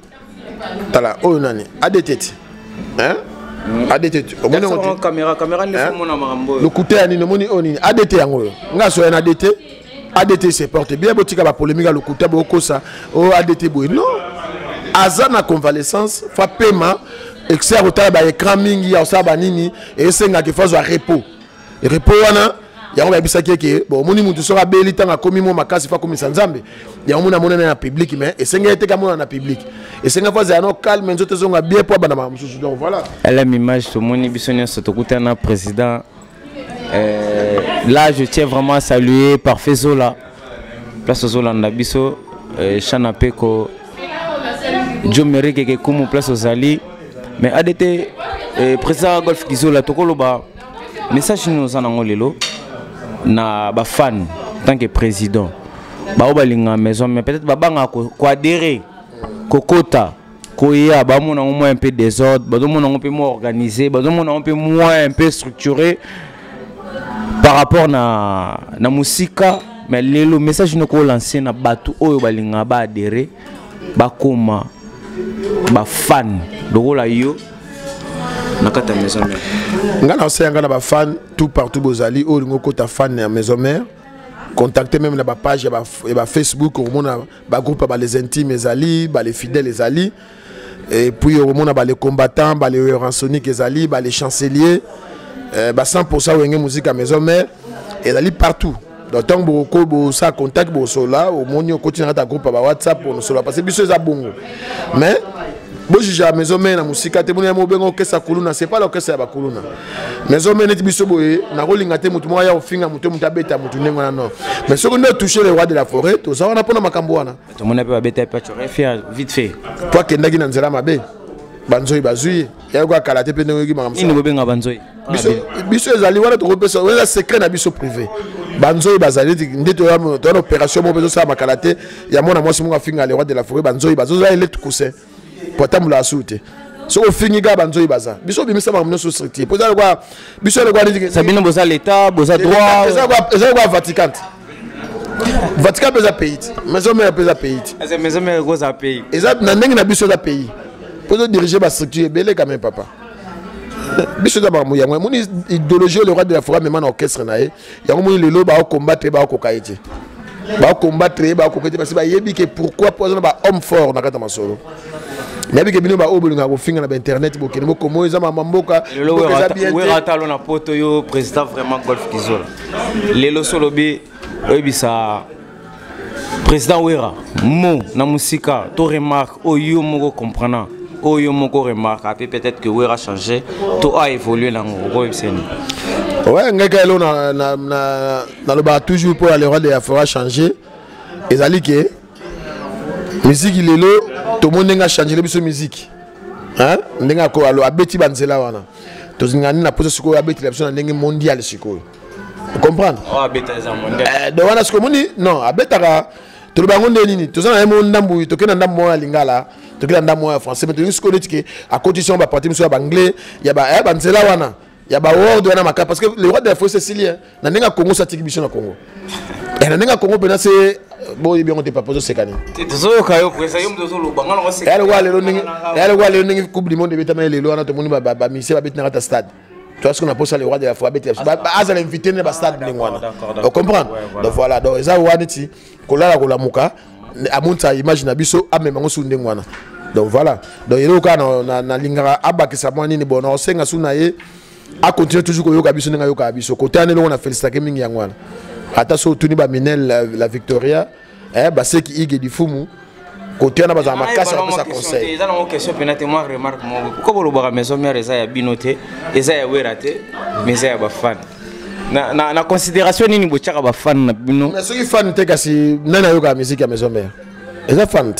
tala o nani ADT hein ADT o moni on caméra ne faut mona marambo lokuta ya nini moni oni ADT yango nga so na ADT se porte bien botika ba polémique lokuta boko ça o ADT boy non azana convalescence fa paiement excès retard ba écran mingi ya ça ba nini et senga ke fazo repos wana yango ba bisaki ke bon moni mutu sera beli tanga komi mo makasi fa komi sanzambe yango mona na public mais et senga ete ka mona na public et senga fazo ya no calme nzote zonga bien pour bana mamususu donc voilà elle a image to moni bisonia sotokuta na président là je tiens vraiment à saluer par Fezola place Zola Ndabiso Chana Peko Joe Mereke ke kumu place Ozali mais ADT président golf Kizola tokoloba message nous en angolelo na ba fan tant que président ba obalinga maison mais peut-être ba banga ko adhérer kokota koya ba mona au moins un peu désordre ba mona un peu moins organisé ba mona un peu moins un peu structuré par rapport na musika mais le message nous ko lancer na batu oyo balinga ba adhérer ba koma ba fan lokola yo na kata maison mère ngana osanga na ba fan tout partout bozali o lingo kota fan na maison mère contacter même na ba page ba Facebook au mona ba groupe ba les intimes ezali ba les fidèles ezali et puis au mona ba les combattants ba les rançonniques ezali ba les chanceliers ba 100% wenge musique à maison mère ezali partout donc tant beaucoup ça contact bo sola au monio continue ta groupe ba WhatsApp pour nous sola parce que biso za bongo mais bon j'ai à maison mère na musika te mona mo bengo kesa kuluna c'est pas l'orchestre ya ba kuluna maison mère net biso boye na rolinga te mutu moya ofinga mutu mutabeta mutu nenga non mais ce qu'on a touché le roi de la forêt to ça on a pona makambo wana to mona pe ba beta pa tu refia vite fait toi kendaki na nzela mabe banzoi bazui ya kwa kalaté pe ndenge makamsa ini bobenga banzoi biso ezali wana to kopesa wala secret na biso privé banzoi bazali ndito ya to na opération mo bezo sa makalaté ya mona mwasi munga finga le roi de la forêt banzoi bazo za ele tukuse potamula asute so ofingi ga banzoi baza biso bimisa makamno so structure poza kwa biso le kwa ndiki sabino boza l'état boza droit eza kwa Vatican Vatican pesa pays maison mère pesa pays eza maison mère goza pays eza na ndenge na biso za pays pour diriger ma structure belé quand même papa biso za ba moya moi moni idéologie le roi de la forêt même en orchestre na ye yango moni lelo ba combattre ba ko kaiti ba combattre ba ko kaiti parce que ba yebi que pourquoi poser ba homme fort na kata masolo nabi ke bino ba obolinga ko finga na ba internet bo kene ko moyo za mama mboka lelo we ratalo na poto yo président vraiment Golf Kizola lelo solo bi oyebisa président Wera mo na musika to remarque oyo moko comprenant oyo moko remarque après peut-être que Wera changé to a évolué là ngoko ebseni ouais ngaka elo na le ba toujours pour aller roi de la forêt changer ezali ke musique lelo to monenga changer biso musique hein ndenga ko alo abeti banzela wana to zingani na poser siko abeti la biso na ndenge mondial siko comprendre ah beta za mondial de wana siko moni non abetaka to le bango ndenini to zana mo ndambu to kena ndambu ya lingala to kena ndambu ya français mais to siko netike à condition ba partir so ba anglais ya ba banzela wana ya ba word wana maka parce que le roi de la forêt sicilien na ndenga Congo satiki biso na Congo et na ndenga Congo pena c'est bon bien on te propose sekani tozo kayo presa yo mdozo lo bangana ko sekani elle wa le ningi coupe du monde betama lelo wana to moni ba mise ba betina kata stade tu vois ce qu'on a posé le roi de la forêt beti ba azala invité na ba stade lingwana on comprend donc voilà donc eza waniti kolala kolamuka amonta image na biso amemango su ndengwana donc voilà donc yelo ka na lingara abakisa mwani ni bona osenga suna ye a continuer toujours koyoka biso ndenga yoka biso côté anelo na féliciter mingi yangwana ata so tuni ba minel la Victoria ba se ki ige di fumu côté na ba za makasa ba sa conseil eza na question penate moi remarque mo ko bolo ba maison mère eza ya binote eza ya werate mais eza ya ba fan na considération nini bo tchaka ba fan na bino mais ceux qui fan te kasi nana yoka musique ya maison mère eza fan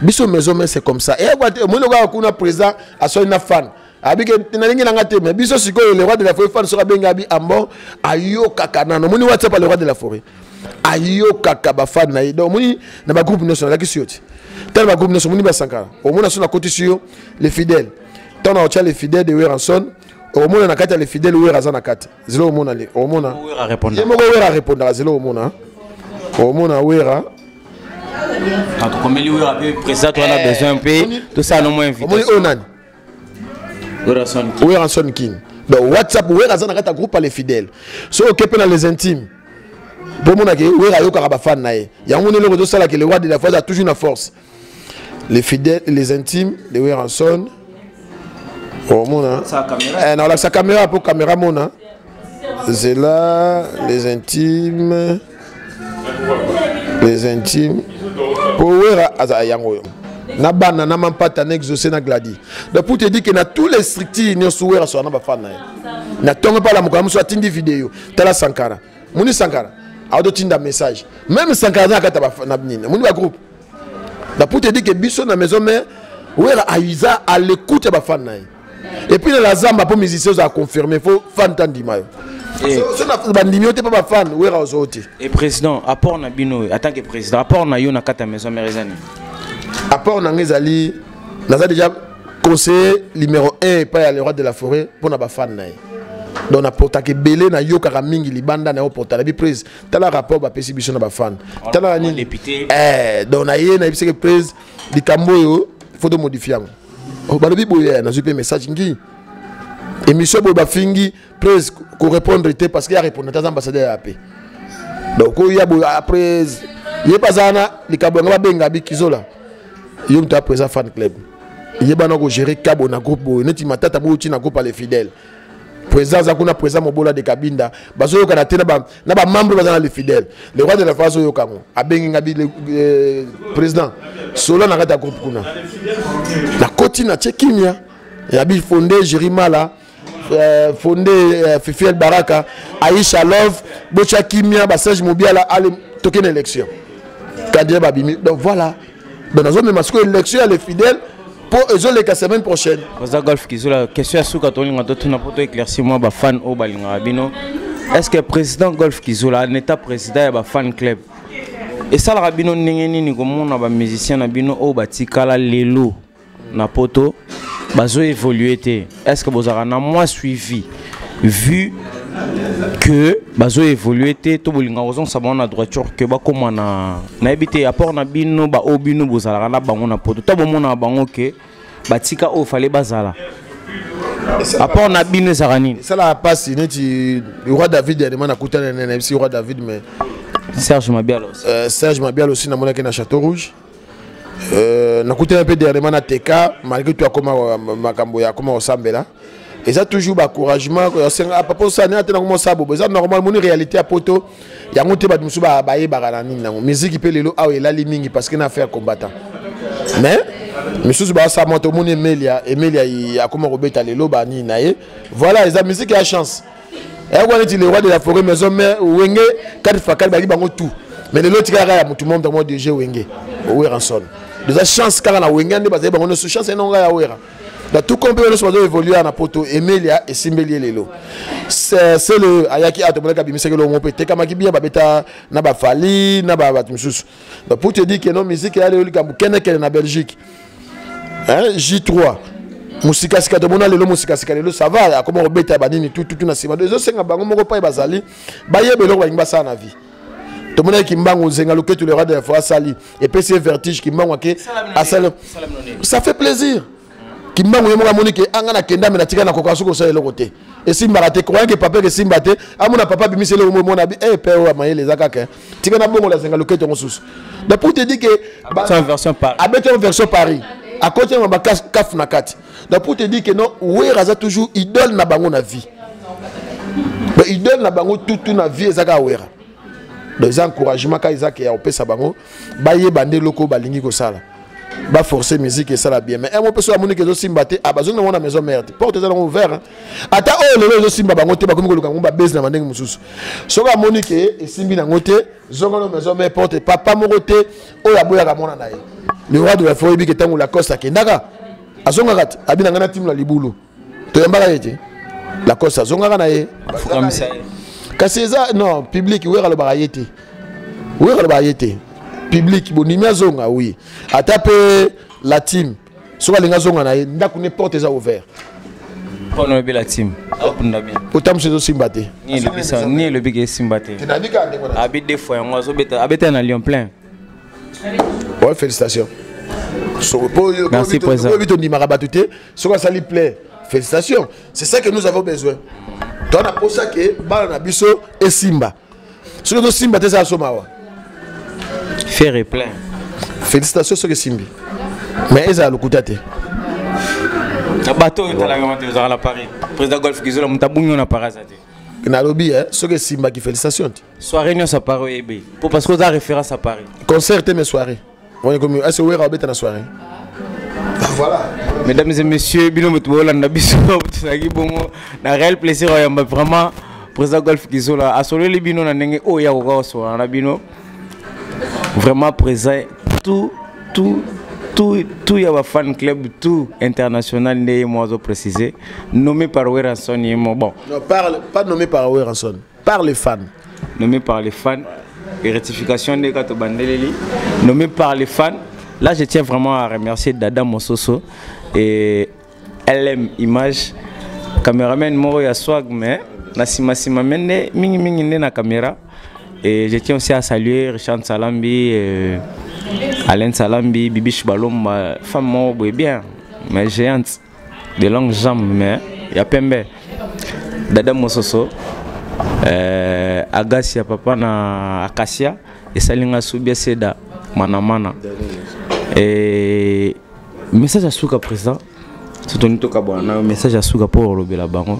biso maison mère c'est comme ça et moi no ga kuna président aso na fan abike tinalingi nanga te mais biso sikoyo le roi de la forêt fan sera benga bi ambo ayoka kanano moni WhatsApp le roi de la forêt ayoka ka fan na donc moni na ba groupe national la sioti tel ba groupe national moni ba sankara au mona sur la côté sur les fidèles tant na ocha les fidèles de Weranson au mona na kata les fidèles Werazana kata zelo au mona au mona Wera répondre et mo Wera répondre zelo au mona Wera quand comme lui Wera président on a besoin un peu tout ça non moins invité moni onani Weranson King. Donc WhatsApp, Werazana kata groupe les fidèles. So ok dans les intimes. Pour mon avis, Werayo karabafan nae. Yango ne le réseau ça que le roi de la force a toujours une force. Les fidèles, les intimes, les Weranson. Oh mon sa caméra. Non, sa caméra pour caméra mona. C'est là les intimes. Les intimes. Pour Wera azayango. Na bana na mampata na exaucé na gladi donc pour te dire que na tous les structures ni souwera so na ba fan na tonga pas la mukamu so atindi vidéo tala Sankara muni Sankara a do tinda message même Sankara na kata ba na nini muni ba groupe donc pour te dire que biso na maison mère wera aiza à l'écoute ba fan et puis la zamba pour musiciens a confirmé faut fan tandima so na bandimio te pas ba fan wera ozoti et président apport na bino en tant que président apport na yo na kata maison mère ezani apport Nangezali, nous avons déjà conseillé numéro 1 pas le roi de la forêt pour na ba fan nae. Donc na portake belé na yo kaka mingi libanda na porta la bi prise. Tala rapport ba pesi biso na ba fan. Tala ni député. Donc na ye na bi que prise di kamboyo faut de modifier. O ba bi boye na zupe message ngi. Émission bo ba fingi prise ko répondre té parce qu'il y a répondre tas ambassadeur AP. Donc il y a après il pas sana li kabonga ba benga bi kizola. Yom ta présent fan club. Il ba na ko gérer kabo na groupe bo neti matata bo ti na groupe les fidèles. Présent za kuna présent mobola de Kabinda. Bazo yo kana tena ba na ba membre bazana les fidèles. Le roi de la phase yo kango. Abengi ngabi le président. Solo na kata groupe kuna. Na koti na Tchekimia. Ya bi fondé Jerimala. Fondé Fifiel Baraka. Aisha Love. Bocha Kimia. Basage Mobiala. Ale token élection. Kadira babimi. Donc voilà. Donc nous avons même parce que l'élection les fidèles pour la semaine prochaine. Golf Kizola, question à Souka Tolinga, tu n'as pas éclairci moi, fan au Balinga. Est-ce que le président Golf Kizola n'est pas président de fan club? Et ça, le rabino n'engeni comme on a des musiciens rabino au batikala lelo na poto, bazo évolué. Est-ce que vous avez moins suivi vu que bazo évolué tout bolinga ozon sabon na droiture que ba comme na habité apport na bino ba obino bozala na bango na poto to bomona bango que batika o fallait bazala apport na bino zarani ça la passe neti le roi David dernièrement na kutana na MC roi David mais Serge Mabial aussi Serge Mabial aussi na mona ke na Château Rouge na kutana un peu dernièrement na TK malgré tout comme makambo ya comme osambela. Et ça toujours encouragement papa ça n'est pas comme ça ça normalement mon réalité à poto ya ngote ba musu ba baye baranani na musique pe lelo aw elali mingi parce que na faire combattant mais monsieur ba ça monte mon Emilia ya comme Robert lelo ba ni nae voilà les musique a chance et on est le roi de la forêt maison mais wenge quatre fakal ba bango tout mais lelo tikara ya mutu monde dans DG wenge o ranson déjà chance car na wenge ne ba za bango no chance non ya wera. Dans tout compte, nous avons évolué à Napoto, Emilia et Simbeli Lelo. C'est le Ayaki Atomola Bimise que l'on peut être comme bien Babeta, Naba Fali, Naba Batmusus. Pour te dire que nos musiques, elle est en Belgique. J3. Musika Sikatomona, le Musika Sikalelo, ça va, comme on rebête à Banini, tout na Sima. Deux autres, c'est un bango, mon repas et Bazali. Baye Belo, Wangbasa na vie. Tout le monde qui m'a dit que tu le roi de la fois Sali. Et puis c'est vertige qui m'a dit ça fait plaisir. Qui m'a dit que Angana Kenda me na tika na kokasu ko sala côté et Simba raté croyant que papa que Simba té amuna papa bimise le moment na bi eh père wa maye les akaka tika na bongo la zenga loketo ngosusu mais pour te dire que c'est version Paris abete version Paris à côté ma kaf na kati donc pour te dire que non oui raza toujours idole na bango na vie mais idole na bango tout na vie ezaka wera des encouragements ka ezaka ya opesa bango baye bande loko balingi ko sala ba forcer musique et ça la bien mais un peu sur la monique de Simbaté a besoin de la maison mère porte ça ouvert ata oh le Simba bango te ba comme ko ba base na mandenge mususu so la monique et Simbi na ngote zonga la maison mère porte papa morote o ya boya ka mona nae le roi de la forêt bi que tango la costa kendaka azonga kat abina ngana timu la libulu to yambaka yete la costa zonga nae comme ça kasi ça non public wera le barayete public bonimia zonga oui atape la team soka linga zonga na ndaku ne porte za ouvert pour nous la team autant monsieur Simbaté ni le big Simbaté habite des fois on zo beta habite na Lyon plein ouais félicitations merci président vite on dit marabatute soka ça lui plaît félicitations c'est ça que nous avons besoin toi na pour ça que bala na biso et Simba soka Simbaté ça somawa faire et plein. Félicitations sur le Simbi. Mais ils ont le coup de tête. Le bateau est à la Paris. Président Golf Kizola, on t'a bougné na Parazate. Nalobi, sur le Simba qui félicitations. Soirée nous à Paris pour parce que vous avez référence à Paris. Concert mes soirées. On est comme est-ce que vous avez la soirée. Voilà. Mesdames et messieurs, bino mutuola na biso tsaki bongo na réel plaisir vraiment président Golf Kizola a solo les bino na ndenge o ya ko so na bino. Vraiment présent tout y a un fan club tout international né moi je préciser nommé par Weranson bon non pas nommé par Weranson par les fans nommé par les fans et rectification des gâteaux bandeleli nommé par les fans là je tiens vraiment à remercier Dada Mososo et LM Image caméraman moro ya swag mais na sima mende mingi na caméra. Et je tiens aussi à saluer Richard Salambi, Alain Salambi, Bibiche Balom, femme mort bien, mais géante, de longues jambes, mais il y a Pembe, Dada Mososo, Agasia Papa na Akasia, et Salinga Soubia Seda, Manamana. Et message à Souka président, c'est un message à Souka pour le Belabango,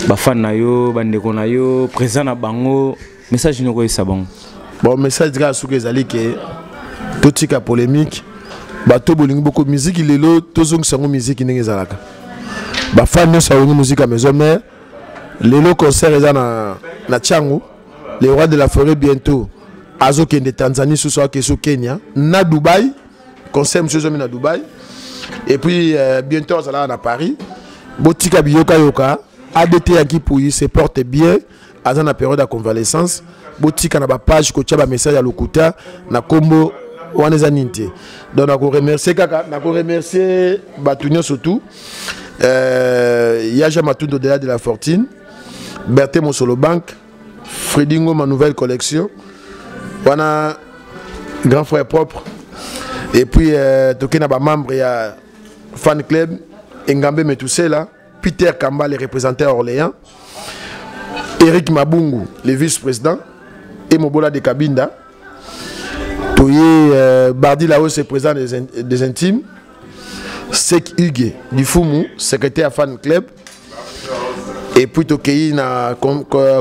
Bafan Nayo, Bandeko Nayo, président na Bango. Message nous bon. Bon message grâce à ce que tout tika polémique bato bolingi beaucoup musique il est là tout zong sango musique ningi zalaka ba fan no sa musique à maison mère les lo concert na Tchangu les rois de la forêt bientôt azo kende Tanzanie ce soir que sur Kenya na Dubaï concert monsieur Zomi na Dubaï Et puis bientôt on sera à Paris. Botika Biyoka Yoka, ADT Akipouyi se porte bien à la période de convalescence. Botika na ba page ko tia ba message à Lokuta na kombo waneza ninte. Donc na ko remercier kaka, na ko remercier Batunyo surtout. Yaja Matundo de la Fortune, Berthe Mosolo Bank, Fredingo ma nouvelle collection. Wana grand frère propre. Et puis tokena ba membre ya fan club Engambe Metusela, Peter Kamba le représentant à Orléans, Eric Mabungu le vice-président et Mobola de Kabinda. Toye Bardi Lao c'est président des intimes. Sek Hugues du Fumu, secrétaire fan club. Et puis Tokei na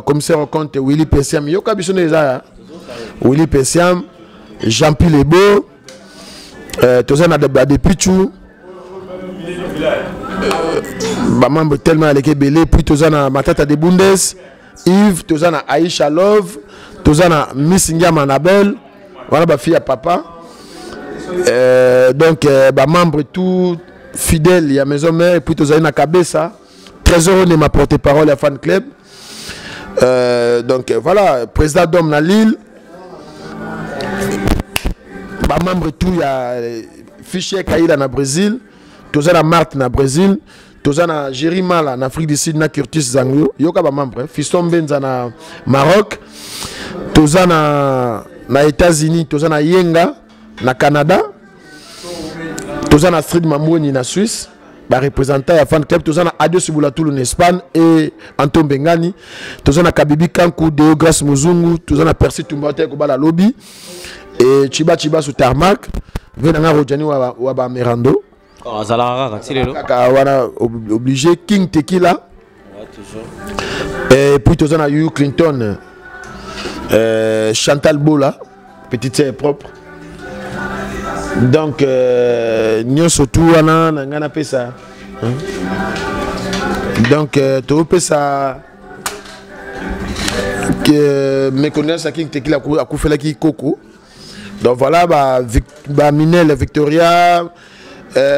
commissaire au compte Willy Pessiam. Yoka Bissone Zaya. Willy Pessiam, Jean-Pierre Lebo, Tozana de Pichou. Membre tellement à l'équipe belé. Puis Tozana Matata de Bundes, Yves, Tozana Aisha Love, Tozana Miss Ndiam Anabel. Voilà ma fille à papa. Donc, membre tout fidèle, il y a maison mère, et puis tu as une cabessa. Trésor de ma porte-parole à fan club. Donc, voilà, président d'homme na Lille. Membre tout, il y a Fichier Kaïla na Brésil. Tu as Marthe na Brésil. Tu as Jérima en Afrique du Sud, na Curtis Zangyo. Il y a membre. Fiston Benza na Maroc. Tu as na États-Unis. Tu as Yenga na Canada, tous en Astrid Mamouni na Suisse, ba représentant ya fan club, tous en Adio Subulatoul en Espagne et Anton Bengani, tous en Kabibi Kankou, Deo Grace Muzungu, tous en Percy Tumbate Kubala Lobby et Chiba sous tarmac, venanga Rojani wa ba Merando. Azalara katilelo. Wana obligé King Tequila. Et puis tous en Hugh Clinton, Chantal Bola, petite sœur propre. Donc, nous surtout on a fait ça. Donc, tu peux ça que mes connaissances qui a fait qui coco. Donc voilà, Minel Victoria,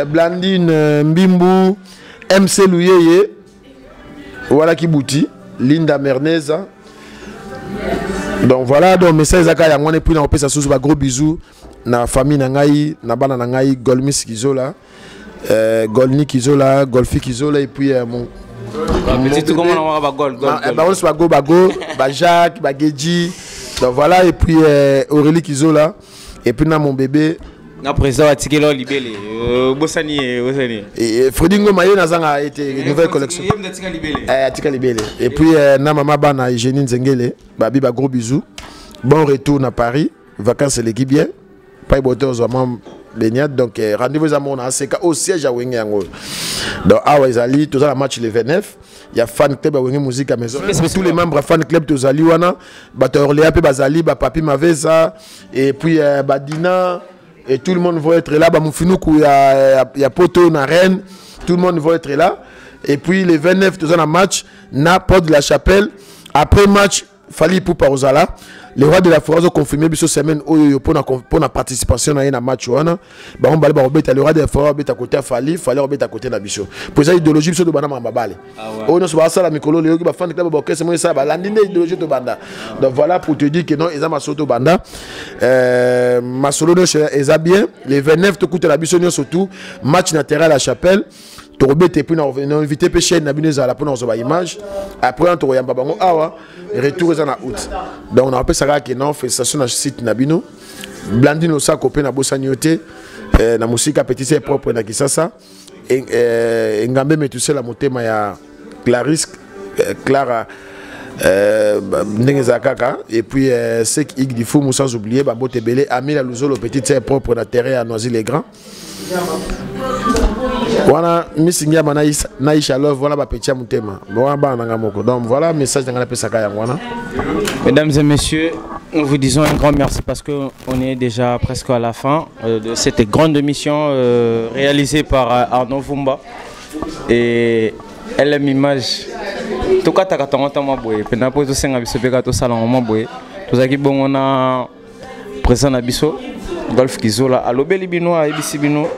Blandine Mbimbu, MC Louyeye, voilà qui bouti, Linda Merneza. Donc voilà, donc message à Kaya, on est pris dans le ça sous gros bisous. Na famille nangai na bana nangai Golmis Kizola Golni Kizola Golfi Kizola et puis mon petit tout comment on va gol on se bago Jacques Bagedji. Donc voilà, et puis Aurélie Kizola et puis na mon bébé na président atikelo libélé bosani et Fredingo Mayo nazanga a été nouvelle collection atika libélé et puis na mama bana Eugénie Nzengele babi ba gros bisous, bon retour à Paris, vacances l'équipe bien. Pas de vraiment baignade, donc rendez-vous à mon ACK au siège à Wengango. Donc, Awazali, tous les match le 29, il y a fan club à Wengue Musique à maison. Tous les membres fan club, tous les Wana, Batorléa, Bazali, Papi Maveza, et puis Badina, et tout le monde va être là. Bamoufinouk, il y a Poto, na Rennes, tout le monde va être là. Et puis le 29, tous les match, na Porte de la Chapelle. Après match, Fali pour Parozala. Les rois de la forêt ont confirmé cette semaine pour la participation à un match. Le roi de la forêt est à côté de Fali est à côté de la Bicho. Pour ça, l'idéologie de Banama Mabale. On a souvent ça la Mikolo, les gens fan de club, c'est ça, l'idéologie de Banda. Donc voilà pour te dire que non, ils ont Masoto Banda. Masolo, ils ont bien. Les 29, tu coûtes la Bicho, surtout, match naturel à la Chapelle. Tu as puis invité Péché Nabinezala pour nos images. Après, on a Babango Awa, retour en août. Donc, on a appelé ça que non, fait station dans le site Nabino. Blandine Osa, copé na Bosaniote, na musique petit c'est propre na Kisasa. Et Ngambe Metusela Motema ya Clarisse, Clara Ndengezakaka. Et puis, Sek Ig du Fou, sans oublier, Babote Belé, Amila Luzolo, petit c'est propre na terrain à Noisy-les-Grands. Voilà, Miss Ndiama Naïcha Love, voilà ma petite mutema. Donc voilà le message de la Pesaka. Mesdames et messieurs, nous vous disons un grand merci parce qu'on est déjà presque à la fin de cette grande émission réalisée par Arnaud Vumba et LM Image. Tout cas, tu as peu de 5 on a présent Abisso, Golf Kizola, Alobeli Bino, ABC Bino.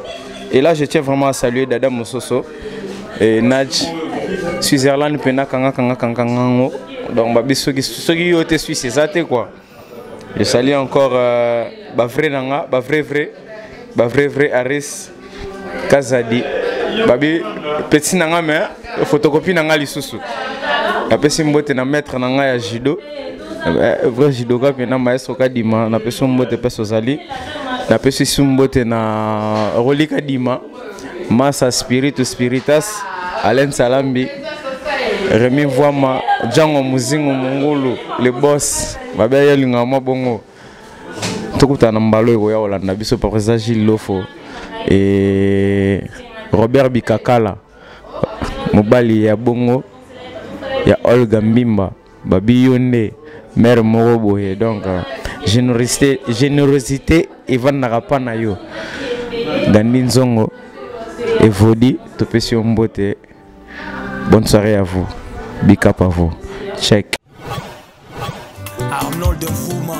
Et là, je tiens vraiment à saluer Dada Moussoso et Nadj. Switzerland, Pena, Kanga. Donc, ceux qui ont été suisses, c'est ça, quoi. Je salue encore Bavre Nanga, Bavre Aris, Kazadi. Babi, petit Nanga, mais photocopie Nanga Lisusu. Après, si je suis maître Nanga ya judo. Vrai judoka pena maestro kadima na peso mbote peso zali na peso sumbote na rolika dima masa spiritas Alain Salambi Remi Voama Django Muzingo Mongolo le boss babaya linga mabongo tokuta na mbalo ko ya Holanda biso président Gilles Lofo et Robert Bikakala mobali ya bongo ya Olga Mbimba babi yonde mère Moroboye. Donc générosité Ivan Narapana yo Gandin Zongo et Vodi Topesio Mbote. Bonne soirée à vous, big up à vous. Check. Arnold de Fouma.